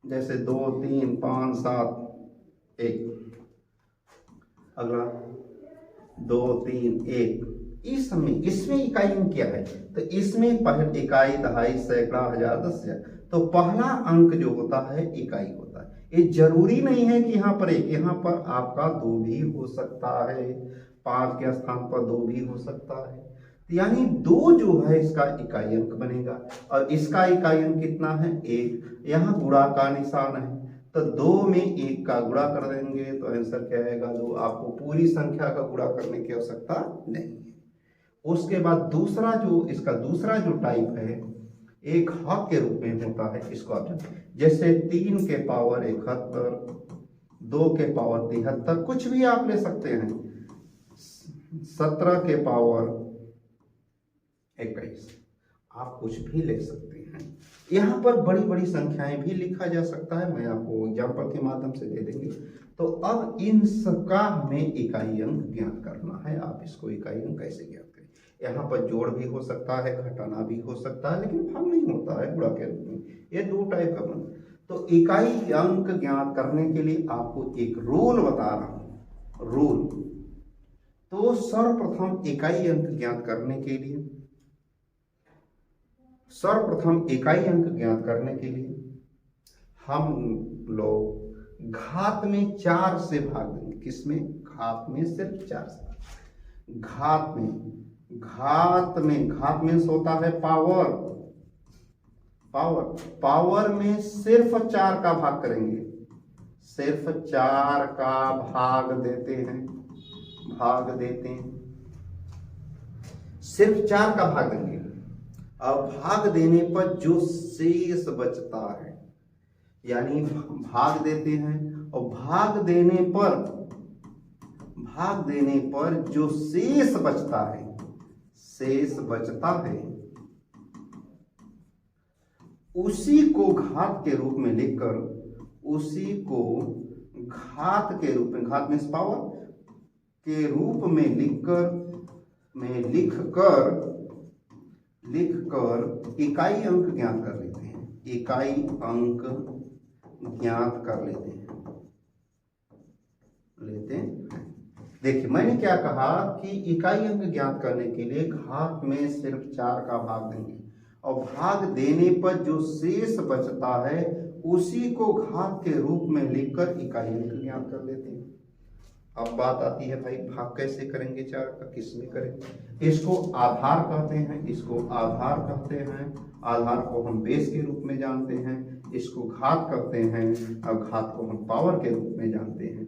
जैसे 2 3 5 7 1, अगला 2 3 1, इसमें इकाई अंक क्या है, तो इसमें पहले इकाई दहाई सैकड़ा हजार 10,000, तो पहला अंक जो होता है इकाई होता है। ये जरूरी नहीं है कि यहाँ पर 1, यहाँ पर आपका 2 भी हो सकता है, 5 के स्थान पर 2 भी हो सकता है, यानी 2 जो है इसका इकाई अंक बनेगा। और इसका इकाई अंक कितना है 1, यहाँ गुणा का निशान है तो 2 में 1 का गुणा कर देंगे तो आंसर क्या आएगा 2। आपको पूरी संख्या का गुणा करने की आवश्यकता नहीं है। उसके बाद दूसरा जो टाइप है एक घात के रूप में होता है, इसको आप जैसे 3 के पावर 71, 2 के पावर 73, कुछ भी आप ले सकते हैं, 17 के पावर 21, आप कुछ भी ले सकते हैं। यहाँ पर बड़ी बड़ी संख्याएं भी लिखा जा सकता है, मैं आपको एग्जाम्पल के माध्यम से दे देंगे। तो अब इन सबका हमें इकाई अंक ज्ञात करना है। आप इसको इकाई अंक कैसे ज्ञात करें, यहाँ पर जोड़ भी हो सकता है, घटाना भी हो सकता है, लेकिन फल नहीं होता है गुणा के रूप में। ये 2 टाइप का बन। तो इकाई अंक ज्ञात करने के लिए आपको एक रूल बता रहा हूं, रूल। तो सर्वप्रथम इकाई अंक ज्ञात करने के लिए हम लोग घात में 4 से भाग देंगे। किसमें, घात में सिर्फ 4 से। घात में होता है पावर में सिर्फ 4 का भाग करेंगे, सिर्फ 4 का भाग देते हैं। सिर्फ 4 का भाग देंगे। अब भाग देने पर जो शेष बचता है, यानी भाग देते हैं और भाग देने पर जो शेष बचता है उसी को घात के रूप में लिखकर, उसी को घात के रूप में, घात मीन्स पावर के रूप में लिखकर इकाई अंक ज्ञात कर लेते हैं। इकाई अंक ज्ञात कर लेते हैं। देखिए मैंने क्या कहा कि इकाई अंक ज्ञात करने के लिए घात में सिर्फ 4 का भाग देंगे और भाग देने पर जो शेष बचता है उसी को घात के रूप में लिखकर इकाई अंक ज्ञात कर लेते हैं। अब बात आती है भाई भाग कैसे करेंगे 4 का, किस में करेंगे? इसको आधार कहते हैं, इसको आधार कहते हैं। आधार को हम बेस के रूप में जानते हैं, इसको घात कहते हैं और घात को हम पावर के रूप में जानते हैं।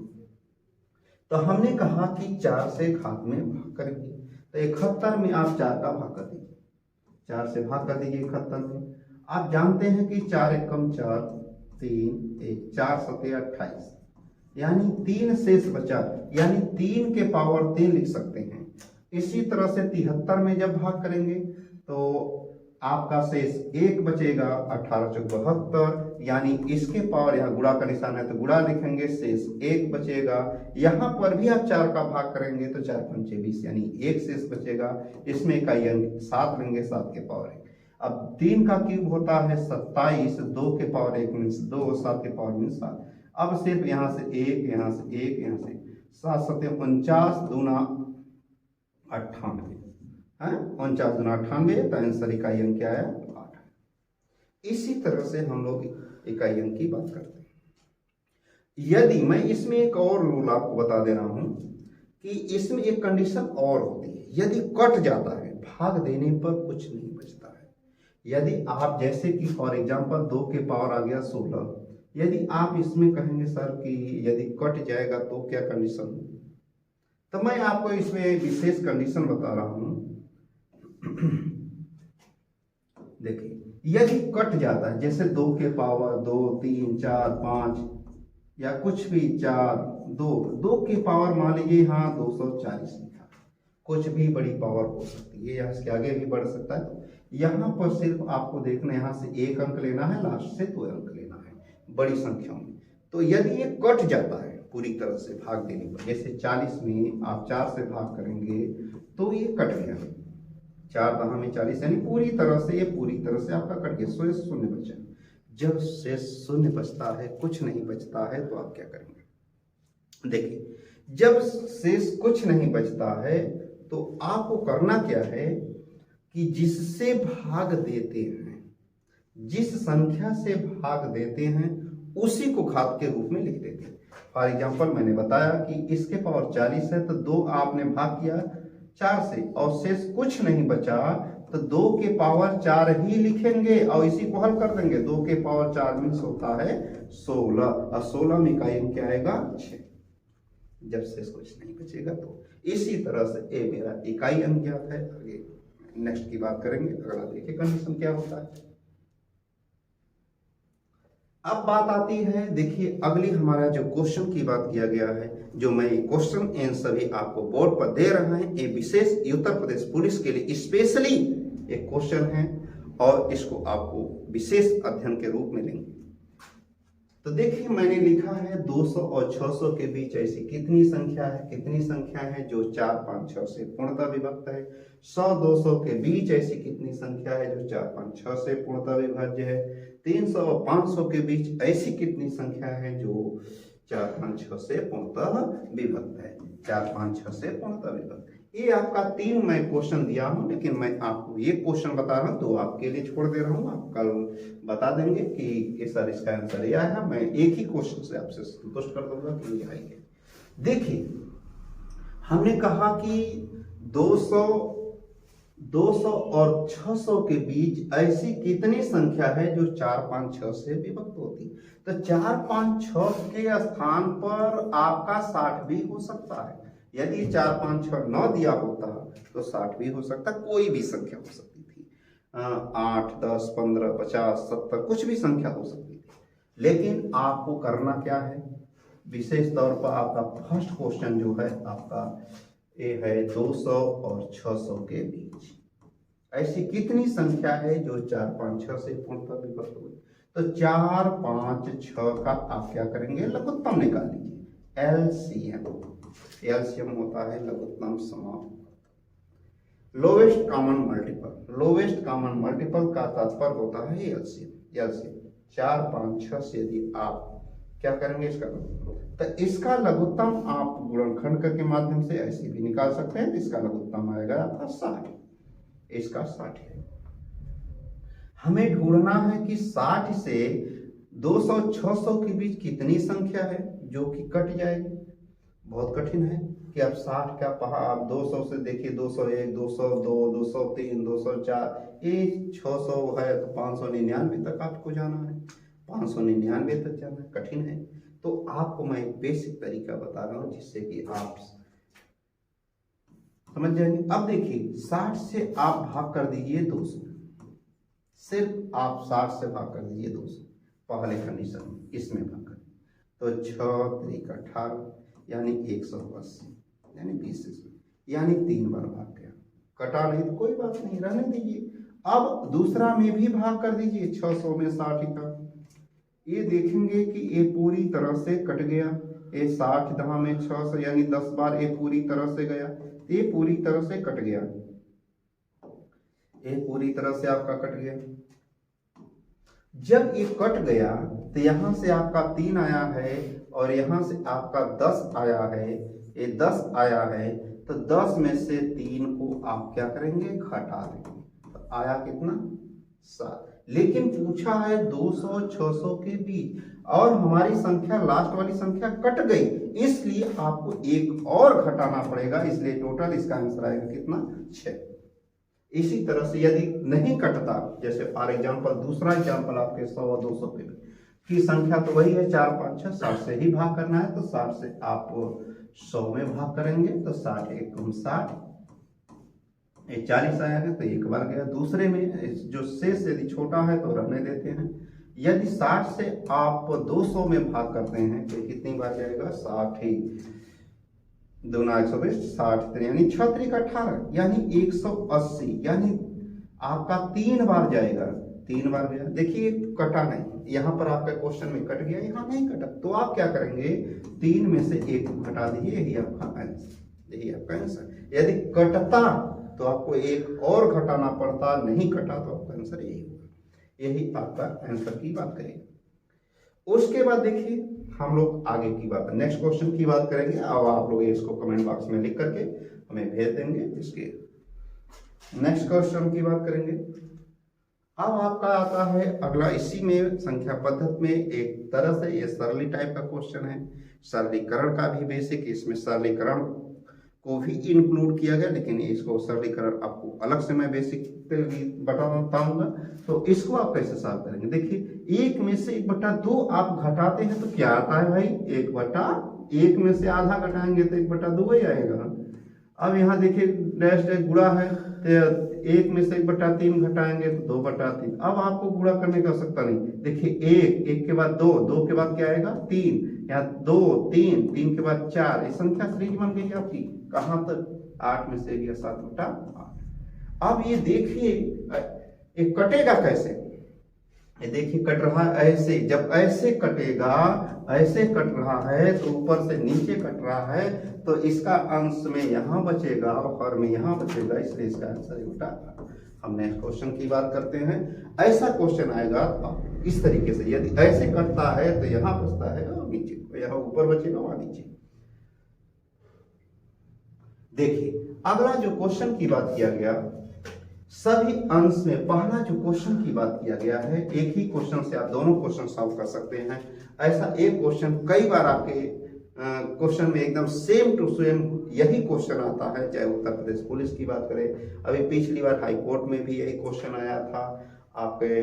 तो हमने कहा कि 4 से घात में भाग करेंगे, तो 71 में आप 4 का भाग कर दीजिए, 4 से भाग कर दीजिए 71 में। आप जानते हैं कि 4 एकम 4, 3 1 4 7 28, यानी 3 शेष बचा, यानी 3 के पावर 3 लिख सकते हैं। इसी तरह से 73 में जब भाग करेंगे तो आपका शेष 1 बचेगा, 18 चौक 72, यानी इसके पावर, यहाँ गुणा का निशान है तो गुणा लिखेंगे, शेष 1 बचेगा। यहाँ पर भी आप 4 का भाग करेंगे तो 4 पंचे 20, यानी 1 शेष बचेगा। इसमें इकाई अंक 7 लेंगे, 7 के पावर 1। अब 3 का क्यूब होता है 27, 2 के पावर 1 मीन्स 2, 7 के पावर मीन्स 7। अब सिर्फ यहाँ से 1, यहाँ से 1, यहाँ से 7 7 49 दूना 98, 49 दूना 98, तो आंसर इकाई अंक क्या आया 8। इसी तरह से हम लोग इकाई अंक की बात करते हैं। यदि मैं इसमें एक और रूल आपको बता दे रहा हूं कि इसमें एक कंडीशन और होती है, यदि कट जाता है, भाग देने पर कुछ नहीं बचता है। यदि आप जैसे कि फॉर एग्जांपल 2 के पावर आ गया 16, यदि आप इसमें कहेंगे सर कि यदि कट जाएगा तो क्या कंडीशन, तो मैं आपको इसमें विशेष कंडीशन बता रहा हूं। देखिए यदि कट जाता है, जैसे 2 के पावर 2 3 4 5 या कुछ भी 4 2 के पावर मान लीजिए यहाँ 240 लिखा, कुछ भी बड़ी पावर हो सकती है, यहाँ से आगे भी बढ़ सकता है। तो यहाँ पर सिर्फ आपको देखना, यहाँ से 1 अंक लेना है, लास्ट से 2 अंक लेना है बड़ी संख्या में। तो यदि ये कट जाता है पूरी तरह से भाग देने पर, जैसे 40 में आप 4 से भाग करेंगे तो ये कट गया, 4 दहा में 40, यानी पूरी तरह से ये पूरी तरह से आपका कट गया, शेष 0 बचा। जब शेष 0 बचता है, कुछ नहीं बचता है, तो आप क्या करेंगे? देखिए जब शेष कुछ नहीं बचता है तो आपको करना क्या है कि जिससे भाग देते हैं, जिस संख्या से भाग देते हैं उसी को घात के रूप में लिख देते हैं। फॉर एग्जांपल मैंने बताया कि इसके पावर 40 है तो 2 आपने भाग किया 4 से और शेष कुछ नहीं बचा, तो 2 के पावर 4 ही लिखेंगे और इसी को हल कर देंगे। 2 के पावर 4 मीन्स होता है 16, और 16 में इकाई अंक क्या आएगा 6, जब शेष कुछ नहीं बचेगा। तो इसी तरह से ये मेरा इकाई अंक ज्ञात है। आगे नेक्स्ट की बात करेंगे, अगला देखिए कंडीशन क्या होता है। अब बात आती है, देखिए अगली हमारा जो क्वेश्चन की बात किया गया है, जो मैं क्वेश्चन आंसर भी आपको बोर्ड पर दे रहा है, ये विशेष उत्तर प्रदेश पुलिस के लिए स्पेशली एक क्वेश्चन है और इसको आपको विशेष अध्ययन के रूप में लेंगे। तो देखिए मैंने लिखा है 200 और 600 के बीच ऐसी कितनी संख्या है, कितनी संख्या है जो 4 5 6 से पूर्णतः विभक्त है। 100 200 के बीच ऐसी कितनी संख्या है जो 4 5 6 से पूर्णतः विभाज्य है। 300 और 500 के बीच ऐसी कितनी संख्या है जो 4 5 6 से पूर्णतः विभक्त है। 4 5 6 से पूर्णतः विभक्त। ये आपका 3 मैं क्वेश्चन दिया हूं, लेकिन मैं आपको ये क्वेश्चन बता रहा हूं, 2 आपके लिए छोड़ दे रहा हूं। आप कल बता देंगे कि सर इसका आंसर ये आया। मैं एक ही क्वेश्चन से आपसे संतुष्ट कर दूंगा कि ये आएंगे। देखिए हमने कहा कि 200 और 600 के बीच ऐसी कितनी संख्या है जो 4 5 6 से विभक्त होती। तो 4 5 6 के स्थान पर आपका 60 भी हो सकता है, यदि 4 5 6 9 दिया होता तो 60 भी हो सकता, कोई भी संख्या हो सकती थी, 8 10 15 50 70 कुछ भी संख्या हो सकती थी। लेकिन आपको करना क्या है, विशेष तौर पर आपका फर्स्ट क्वेश्चन जो है आपका ये है 200 और 600 के बीच ऐसी कितनी संख्या है जो 4 5 6 से पूर्णतः विभक्त हुई। तो 4 5 6 का आप क्या करेंगे, लघुत्तम निकाल लीजिए, एलसीएम। एलसीएम होता है लघुत्तम समापवर्ग, lowest common multiple. Lowest common multiple का तात्पर्य होता है एलसीएम। एलसीएम 4 5 6 से यदि आप क्या करेंगे इसका, तो इसका लघुत्तम आप गुणनखंड के माध्यम से ऐसे भी निकाल सकते हैं। तो इसका लघुत्तम आएगा आपका 60, इसका 60 है। हमें ढूंढना है कि 60 से 200 600 के बीच कितनी संख्या है जो कि कट जाएगी। बहुत कठिन है कि आप 60 का आप 200 से देखिए, 201 202 203 204, ये 600 है तो 599 तक आपको जाना है, 599 तक जाना है, कठिन है। तो आपको मैं एक बेसिक तरीका बता रहा हूं जिससे कि आप समझ जाएंगे। अब देखिए 60 से आप भाग कर दीजिए 200, सिर्फ आप 60 से भाग कर दीजिए 200, पहले कंडीशन इसमें भाग कर, तो 6 3 18 यानी 180 यानी 20 यानी 3 बार भाग गया, कटा नहीं तो कोई बात नहीं, रहने दीजिए। अब दूसरा में भी भाग कर दीजिए 600 में 60 का, ये देखेंगे कि ये पूरी तरह से कट गया, ये 60 दहा में 600 यानी 10 बार ये पूरी तरह से गया, ये पूरी तरह से कट गया, ये पूरी तरह से आपका कट गया। जब ये कट गया तो यहां से आपका 3 आया है और यहां से आपका 10 आया है, ये 10 आया है, तो 10 में से 3 को आप क्या करेंगे, घटा देंगे, तो आया कितना 7। लेकिन पूछा है 200 600 के बीच और हमारी संख्या लास्ट वाली संख्या कट गई, इसलिए आपको एक और घटाना पड़ेगा, इसलिए टोटल इसका आंसर आएगा कितना 6। इसी तरह से यदि नहीं कटता, जैसे फॉर एग्जांपल दूसरा एग्जांपल आपके 100 और 200 के की संख्या तो वही है 4 5 6, 60 से ही भाग करना है, तो 60 से आप 100 में भाग करेंगे तो 60 1 60, 40 आया है तो एक बार गया। दूसरे में जो शेष यदि छोटा है तो रहने देते हैं। यदि 60 से आप 200 में भाग करते हैं तो कितनी बार जाएगा, 60 ही 2 120 60 यानी 6 3 18 यानी 180 यानी आपका 3 बार जाएगा, 3 बार गया। देखिए कटा नहीं, यहाँ पर आपका क्वेश्चन में कट गया, यहाँ नहीं कटा, तो आप क्या करेंगे 3 में से 1 घटा दीजिए, यही आपका आंसर, यही आपका आंसर। यदि कटता तो आपको एक और घटाना पड़ता, नहीं कटा तो आपका आंसर यही होगा, यही आपका आंसर की बात करेंगे। उसके बाद देखिए हम लोग आगे की बात, नेक्स्ट क्वेश्चन की बात करेंगे। अब आप लोग इसको कमेंट बॉक्स में लिख करके हमें भेज देंगे, इसके नेक्स्ट क्वेश्चन की बात करेंगे। अब आपका आता है अगला, इसी में संख्या पद्धति में एक तरह से ये सरली टाइप का क्वेश्चन है, सरलीकरण का भी बेसिक, इसमें सरलीकरण को भी इंक्लूड किया गया, लेकिन इसको सरलीकरण आपको अलग से मैं बेसिक बताऊंगा। तो इसको आप कैसे सॉल्व करेंगे, देखिए 1 में से 1/2 आप घटाते हैं तो क्या आता है भाई, 1/1 में से आधा घटाएंगे तो 1/2 ही आएगा। अब यहाँ देखिए डैश डैश गुणा है, तो 1 में से 1/3 घटाएंगे तो 2/3। अब आपको गुणा करने की आवश्यकता नहीं, देखिए 1 के बाद 2 के बाद क्या आएगा 3, यहाँ 2 3 के बाद 4, ये संख्या सीरीज बन गई आपकी, कहां तक 8 में से गया 7/8। अब ये देखिए ये कटेगा कैसे, ये देखिए कट रहा है ऐसे, जब ऐसे कटेगा, ऐसे कट रहा है तो ऊपर से नीचे कट रहा है, तो इसका अंश में यहाँ बचेगा और हर में यहाँ बचेगा, इसलिए इसका आंसर उल्टा। हम नेक्स्ट क्वेश्चन की बात करते हैं। ऐसा क्वेश्चन आएगा इस तरीके से, यदि ऐसे कटता है तो यहाँ बचता है और नीचे, यहाँ ऊपर बचेगा वहां नीचे। देखिए अगला जो क्वेश्चन की बात किया गया, सभी अंश में पहला जो क्वेश्चन की बात किया गया है, एक ही क्वेश्चन से आप दोनों क्वेश्चन सॉल्व कर सकते हैं। ऐसा एक क्वेश्चन कई बार आपके क्वेश्चन में एकदम सेम टू सेम यही क्वेश्चन आता है, चाहे उत्तर प्रदेश पुलिस की बात करें, अभी पिछली बार हाई कोर्ट में भी यही क्वेश्चन आया था, आपके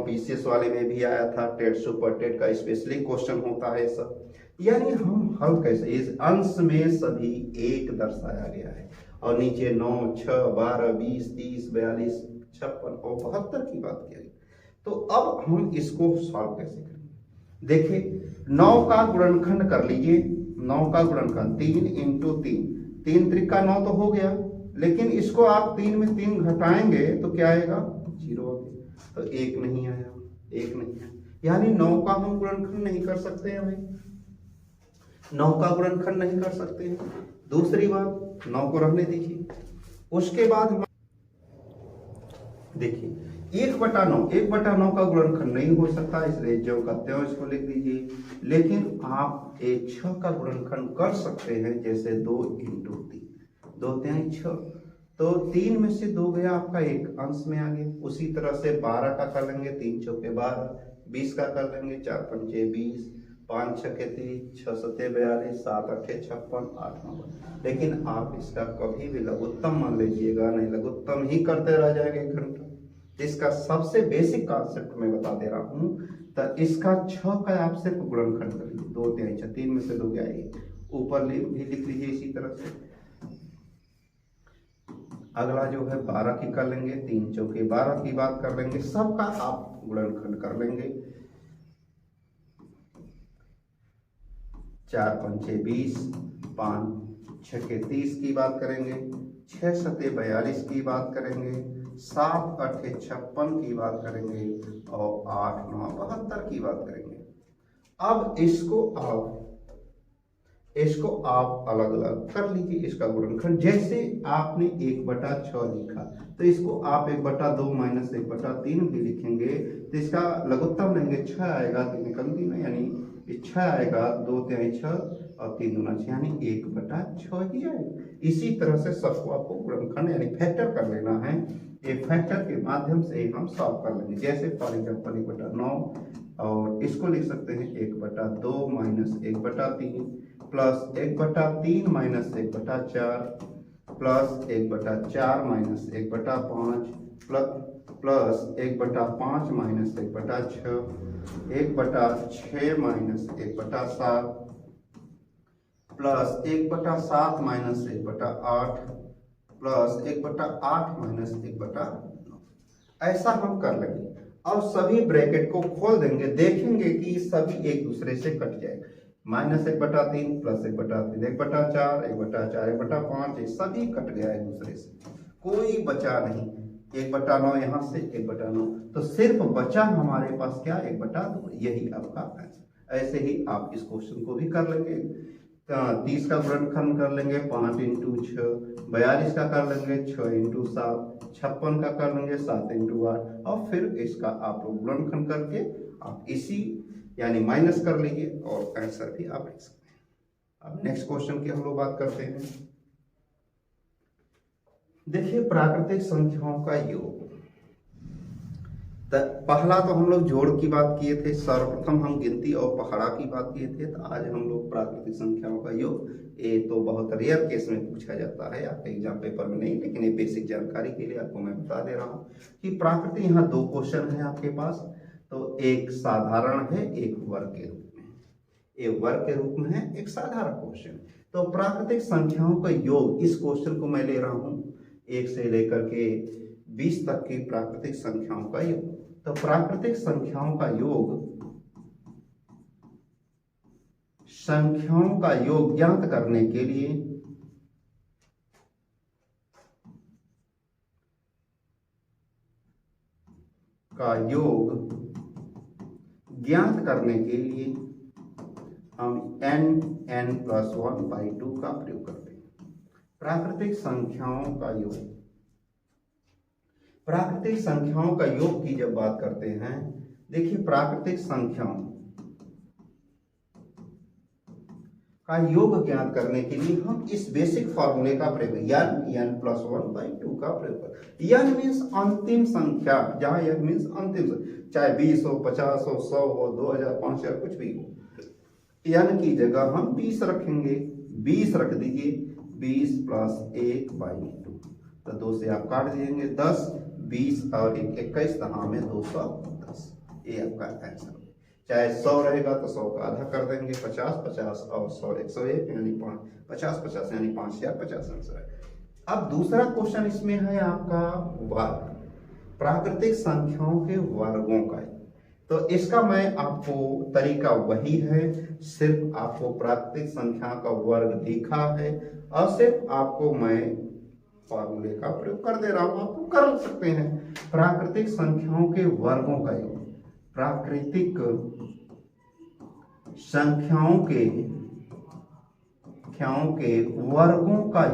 पीसीएस वाले में भी आया था, टेट सुपर टेट का स्पेशली क्वेश्चन होता है सब। यानी हम हल कैसे, इस अंश में सभी एक दर्शाया गया है और नीचे 9, 6, 12, 20, 30, 42, 56 और 72 की बात की गई। तो अब हम इसको सॉल्व कैसे करेंगे? देखिए 9 का गुणनखंड कर लीजिए, 9 का गुणनखंड 3 इंटू 3, 3 त्रिका 9 तो हो गया, लेकिन इसको आप 3 में 3 घटाएंगे तो क्या आएगा? 0 आ गया, तो 1 नहीं आया, 1 नहीं आया, यानी 9 का हम गुणनखंड नहीं कर सकते हैं भाई, 9 का गुणनखंड नहीं कर सकते हैं। दूसरी बात 9 को रहने दीजिए, उसके बाद हम देखिए 1/9, 1/9 का गुणनखंड नहीं हो सकता, इसलिए ज्यों का त्यों इसको लिख दीजिए। लेकिन आप 6 का गुणनखंड कर सकते हैं, जैसे 2 इंटू 3, 2 तिहाई 6, तो 3 में से 2 गया आपका, एक अंश में आ गया। उसी तरह से 12 का कर लेंगे, 3 चौके 12, 20 का कर लेंगे, 4 पंचे 20, 5 छके 30, 6 सते 42, 7 अठे 56, 8 9। लेकिन आप इसका कभी भी लघुत्तम मान लीजिएगा नहीं, लघुत्तम ही करते रह जाएंगे 1 घंटा। इसका सबसे बेसिक कॉन्सेप्ट मैं बता दे रहा हूं, तो इसका 6 का आप सिर्फ गुणनखंड कर लीजिए, 2 तिहाई 6, 3 में से 2 गया, ऊपर भी लिख लीजिए इसी तरह से। अगला जो है 12 की कर लेंगे, 3 चौके 12 की बात कर लेंगे, सबका आप गुणनखंड कर लेंगे, 4 पंचे 20, 5 छके 30 की बात करेंगे, 6 सते 42 की बात करेंगे, 7 अठे 56 की बात करेंगे और 8 9 72 की बात करेंगे। अब इसको आप अलग अलग कर लीजिए, इसका गुणनखंड। जैसे आपने 1/6 लिखा, तो इसको आप 1/2 माइनस 1/3 भी लिखेंगे, तो इसका लघुत्तम लेंगे 6 आएगा, 3 निकल दी, यानी 6 आएगा, 2 तिहाई 6 और 3 दूना 6, यानी 1/6 ही आएगा। इसी तरह से सबको आपको गुणनखंड यानी फैक्टर कर लेना है, ये फैक्टर के माध्यम से हम सॉल्व कर लेंगे। जैसे फॉर एग्जाम्पल 1/9, और इसको लिख सकते हैं 1/2 minus 1/3 plus 1/3 minus 1/4 plus 1/4 minus 1/5 plus 1/5 minus 1/6, 1/6 minus 1/7 plus 1/7 minus 1/8 plus 1/8 minus 1/9। ऐसा हम कर लेंगे और सभी ब्रैकेट को खोल देंगे, देखेंगे कि सभी एक दूसरे से कट जाएगा। माइनस 1/3 प्लस 1/3, 1/4, 1/4, 1/5, ये सभी कट गया एक दूसरे से, कोई बचा नहीं। 1/9 यहाँ से 1/9, तो सिर्फ बचा हमारे पास क्या? 1/2, यही आपका आंसर। ऐसे ही आप इस क्वेश्चन को भी कर लेंगे। 30 का गुणनखंड कर लेंगे, 5 इंटू 6, 42 का कर लेंगे 6 इंटू 7, 56 का कर लेंगे 7 इंटू 8, और फिर इसका आप गुणनखंड करके आप इसी यानी माइनस कर लीजिए और आंसर भी आप लिख सकते हैं। अब नेक्स्ट क्वेश्चन की हम लोग बात करते हैं। देखिए प्राकृतिक संख्याओं का योग, पहला तो हम लोग जोड़ की बात किए थे, सर्वप्रथम हम गिनती और पहाड़ा की बात किए थे, तो आज हम लोग प्राकृतिक संख्याओं का योग। ये तो बहुत रेयर केस में पूछा जाता है, आपके एग्जाम पेपर में नहीं, लेकिन ये बेसिक जानकारी के लिए आपको मैं बता दे रहा हूँ कि प्राकृतिक, यहाँ 2 क्वेश्चन है आपके पास, तो एक साधारण है, एक वर्ग के रूप में, एक वर्ग के रूप में है, एक साधारण क्वेश्चन। तो प्राकृतिक संख्याओं का योग, इस क्वेश्चन को मैं ले रहा हूँ 1 से लेकर के 20 तक की प्राकृतिक संख्याओं का योग। तो प्राकृतिक संख्याओं का योग ज्ञात करने के लिए हम n+1/2 का प्रयोग करते हैं। प्राकृतिक संख्याओं का योग की जब बात करते हैं, देखिए प्राकृतिक संख्याओं का योग ज्ञात करने के लिए हम इस बेसिक फॉर्मूले का प्रयोग n+1/2 का प्रयोग करते हैं। n मीन्स अंतिम संख्या, जहां n मीन्स अंतिम संख्या, चाहे 20 हो, 50 हो, 100 हो, 2000, 5000, कुछ भी हो, n की जगह हम 20 रखेंगे, 20 रख दीजिए, 20 + 1/2, तो 2 से आप काट दीजिएंगे, 10, 20 और 1 21, 210, ये आपका आंसर। चाहे 100 रहेगा तो 100 का आधा कर देंगे, 50 और 100 101 यानी 50 यानी 5050 आंसर है। अब दूसरा क्वेश्चन इसमें है आपका वर्ग, प्राकृतिक संख्याओं के वर्गों का। तो इसका मैं आपको तरीका वही है, सिर्फ आपको प्राकृतिक संख्या का वर्ग दिखा है और सिर्फ आपको मैं फॉर्मूले का प्रयोग कर दे रहा हूं, आपको कर सकते हैं। प्राकृतिक संख्याओं के वर्गों का योग, प्राकृतिक संख्याओं के वर्गों का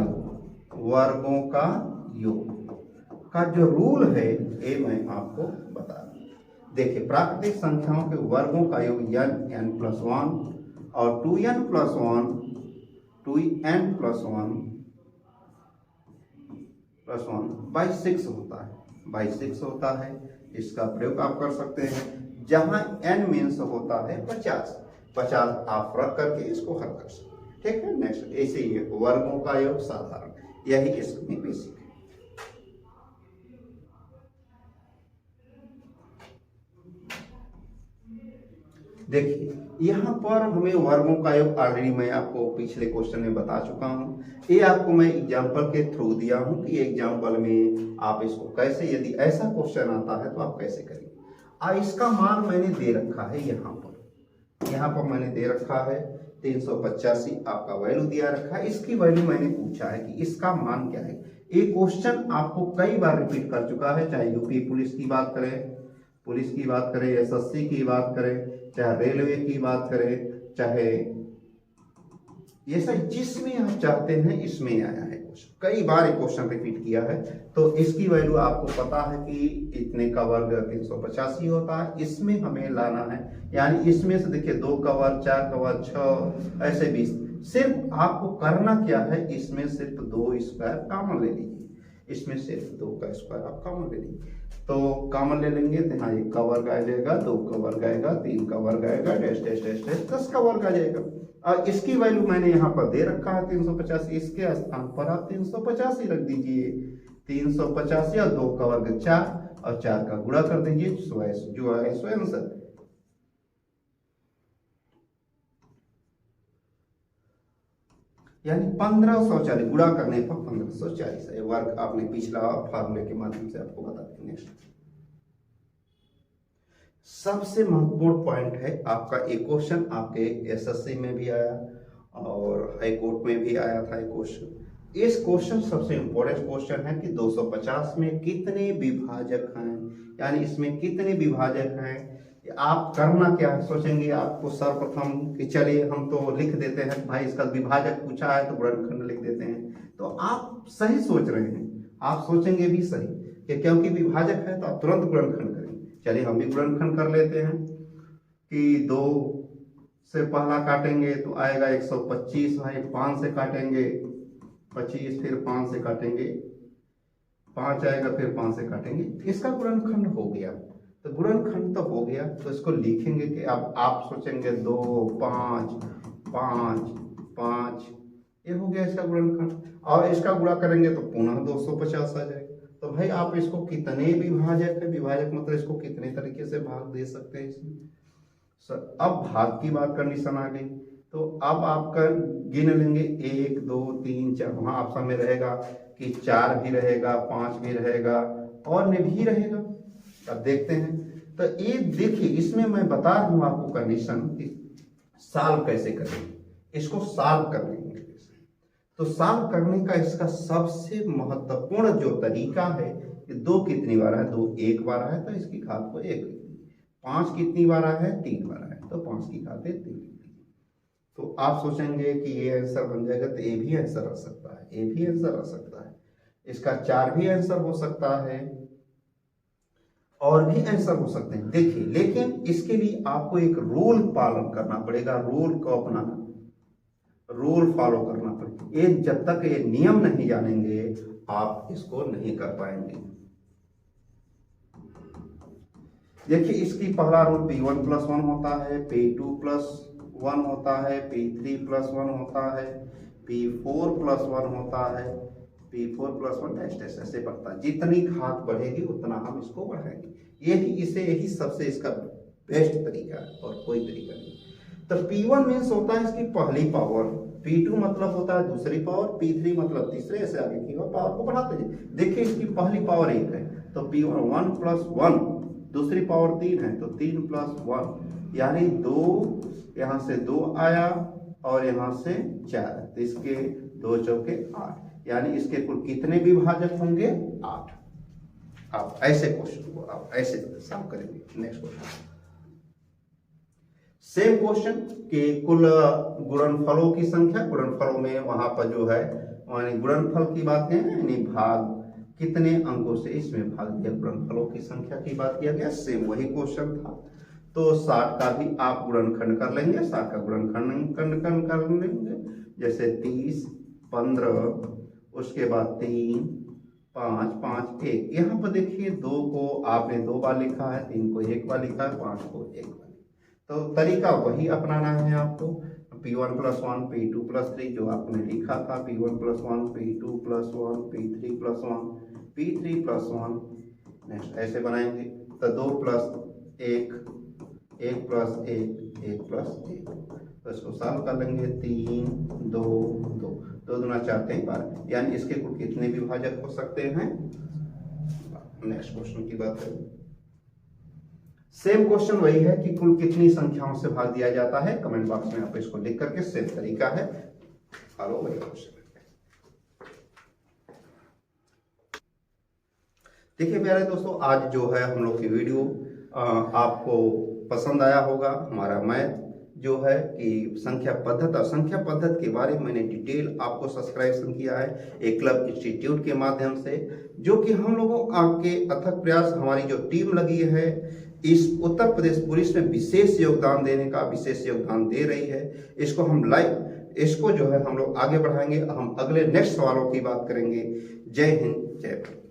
योग का जो रूल है ये मैं आपको बता दूं। देखिए, प्राकृतिक संख्याओं के वर्गों का योग n+1 और 2n+1 बाई 6 होता है। इसका प्रयोग आप कर सकते हैं। जहां n मीन्स होता है 50 आप रख करके इसको हल कर सकते हैं। ठीक है, नेक्स्ट ऐसे ही वर्गों का योग साधारण, यही इसमें बेसिक है। देखिए, यहाँ पर हमें वर्गों का योग ऑलरेडी मैं आपको पिछले क्वेश्चन में बता चुका हूँ। ये आपको मैं एग्जाम्पल के थ्रू दिया हूँ कि एग्जाम्पल में आप इसको कैसे, यदि ऐसा क्वेश्चन आता है तो आप कैसे करेंगे। इसका मान मैंने दे रखा है, यहाँ पर मैंने दे रखा है 385 आपका वैल्यू दिया रखा है। इसकी वैल्यू मैंने पूछा है कि इसका मान क्या है। ये क्वेश्चन आपको कई बार रिपीट कर चुका है, चाहे यूपी पुलिस की बात करें, एसएससी की बात करें, चाहे रेलवे की बात करें, चाहे ये सब जिसमें आप चाहते हैं इसमें आया है क्वेश्चन, कई बार क्वेश्चन रिपीट किया है। तो इसकी वैल्यू आपको पता है कि इतने का वर्ग 385 होता है। इसमें हमें लाना है, यानी इसमें से देखिए 2 का वर्ग, 4 का वर्ग, 6 ऐसे 20। सिर्फ आपको करना क्या है, इसमें सिर्फ 2 स्क्वायर कॉमन ले लीजिए, इसमें सिर्फ 2 का स्क्वायर आप कॉमन ले लीजिए। तो कॉमन ले लेंगे तो यहाँ 1 का वर्ग आ जाएगा, 2 का वर्ग आएगा, 3 का वर्ग आएगा, डैश डैश डैश डैश 10 का वर्ग आ जाएगा। और इसकी वैल्यू मैंने यहाँ पर दे रखा है 385, इसके स्थान पर आप 385 रख दीजिए। 385 और 2 का वर्ग 4 और 4 का गुणा कर दीजिए, जो है सो आंसर। यानी 1540 गुणा करने पर 1540 है वर्ग। आपने पिछला फार्मूले के माध्यम से आपको बता दें। नेक्स्ट सबसे महत्वपूर्ण पॉइंट है आपका एक क्वेश्चन, आपके एसएससी में भी आया और हाई कोर्ट में भी आया था एक क्वेश्चन। इस क्वेश्चन सबसे इंपॉर्टेंट क्वेश्चन है कि 250 में कितने विभाजक हैं, यानी इसमें कितने विभाजक हैं। आप करना क्या है, सोचेंगे आपको सर्वप्रथम कि चलिए हम तो लिख देते हैं, भाई इसका विभाजक पूछा है तो गुणनखंड लिख देते हैं। तो आप सही सोच रहे हैं, आप सोचेंगे भी सही कि क्योंकि विभाजक है तो आप तुरंत गुणनखंड करेंगे। चलिए हम भी गुणनखंड कर लेते हैं कि 2 से पहला काटेंगे तो आएगा 125 है, 5 से काटेंगे 25, फिर 5 से काटेंगे 5 आएगा, फिर 5 से काटेंगे, इसका गुणनखंड हो गया। तो गुणनखंड तो हो गया, तो इसको लिखेंगे कि अब आप सोचेंगे 2 5 5 5, ये हो गया इसका गुणनखंड। और इसका गुणा करेंगे तो पुनः 250 आ जाएगा। तो भाई आप इसको कितने विभाजक है, विभाजक मतलब इसको कितने तरीके से भाग दे सकते हैं इसमें। सर अब भाग की बात कंडीशन आ गई, तो अब आपका गिन लेंगे 1 2 3 4, वहां ऑप्शन में रहेगा कि 4 भी रहेगा, 5 भी रहेगा और ने भी रहेगा। अब देखते हैं, तो ये देखिए इसमें मैं बता रहा हूं आपको कंडीशन कि सॉल्व कैसे करेंगे, इसको सॉल्व कर लेंगे। तो सॉल्व करने का इसका सबसे महत्वपूर्ण जो तरीका है कि 2 कितनी बार है, 2 1 बार है तो इसकी घात को 1, 5 कितनी बार है, 3 बार है तो 5 की घात 3। तो आप सोचेंगे कि ये आंसर बन जाएगा, तो ये भी आंसर आ सकता है, ये भी आंसर आ सकता है, इसका 4 भी आंसर हो सकता है और भी आंसर हो सकते हैं। देखिए लेकिन इसके लिए आपको एक रूल पालन करना पड़ेगा, रूल को अपनाना, रूल फॉलो करना पड़ेगा। ये जब तक ये नियम नहीं जानेंगे आप इसको नहीं कर पाएंगे। देखिए इसकी पहला रूल P1 + 1 होता है, P2 + 1 होता है, P3 + 1 होता है, P4 + 1 होता है, P4 + 1 डैश डैश ऐसे बढ़ता है। जितनी घात बढ़ेगी उतना हम इसको बढ़ाएंगे। यही सबसे इसका बेस्ट तरीका है और वही तरीका है। तो P1 मीन्स होता है इसकी पहली पावर, P2 मतलब होता है दूसरी पावर, P3 मतलब तीसरे, ऐसे आगे की पावर को बढ़ाते जाइए। देखिए इसकी पहली पावर 1 है तो P1 1 प्लस 1, दूसरी पावर 3 है तो 3 प्लस 1 यानी 2, यहाँ से 2 आया और यहाँ से 4, तो इसके 2 चौके 8, यानी इसके कुल कितने विभाजक होंगे? 8। आप ऐसे क्वेश्चन को आप ऐसे सॉल्व करेंगे। नेक्स्ट क्वेश्चन, सेम क्वेश्चन कि कुल गुणनफलों की संख्या, गुणनफलों में वहां पर जो है गुणनफल की बात है, यानी भाग कितने अंकों से इसमें भाग दिया, गुणनफलों की संख्या की बात किया गया। सेम वही क्वेश्चन था, तो 60 का भी आप गुणनखंड कर लेंगे, 60 का गुणनखंड कर लेंगे, जैसे 30 15, उसके बाद 3 5 5 1। यहाँ पर देखिए 2 को आपने 2 बार लिखा है, 3 को 1 बार लिखा है, 5 को 1 बार, तो तरीका वही अपनाना है आपको। P1 प्लस 1 P2 प्लस 3 जो आपने लिखा था, P1 plus 1 P2 plus 1 P3 plus 1 P3 plus 1, next ऐसे बनाएंगे। तो 2 प्लस 1 1 प्लस 1 1 प्लस 1, तो इसको सॉल्व कर लेंगे। 3 2 2 2 दूना 4 3 12, यानी इसके कुल कितने विभाजक हो सकते हैं? नेक्स्ट क्वेश्चन की बात करें, सेम क्वेश्चन वही है कि कुल कितनी संख्याओं से भाग दिया जाता है। कमेंट बॉक्स में आप इसको लिख करके, सेम तरीका है, फॉलो वही क्वेश्चन। देखिए प्यारे दोस्तों, आज जो है हम लोग की वीडियो आपको पसंद आया होगा। हमारा मैथ जो है कि संख्या पद्धत और संख्या पद्धत के बारे में मैंने डिटेल आपको सब्सक्रिप्शन किया है एक क्लब इंस्टीट्यूट के माध्यम से, जो कि हम लोगों के अथक प्रयास, हमारी जो टीम लगी है इस उत्तर प्रदेश पुलिस में विशेष योगदान देने का, विशेष योगदान दे रही है। इसको हम इसको जो है हम लोग आगे बढ़ाएंगे। हम अगले नेक्स्ट सवालों की बात करेंगे। जय हिंद, जय भारत।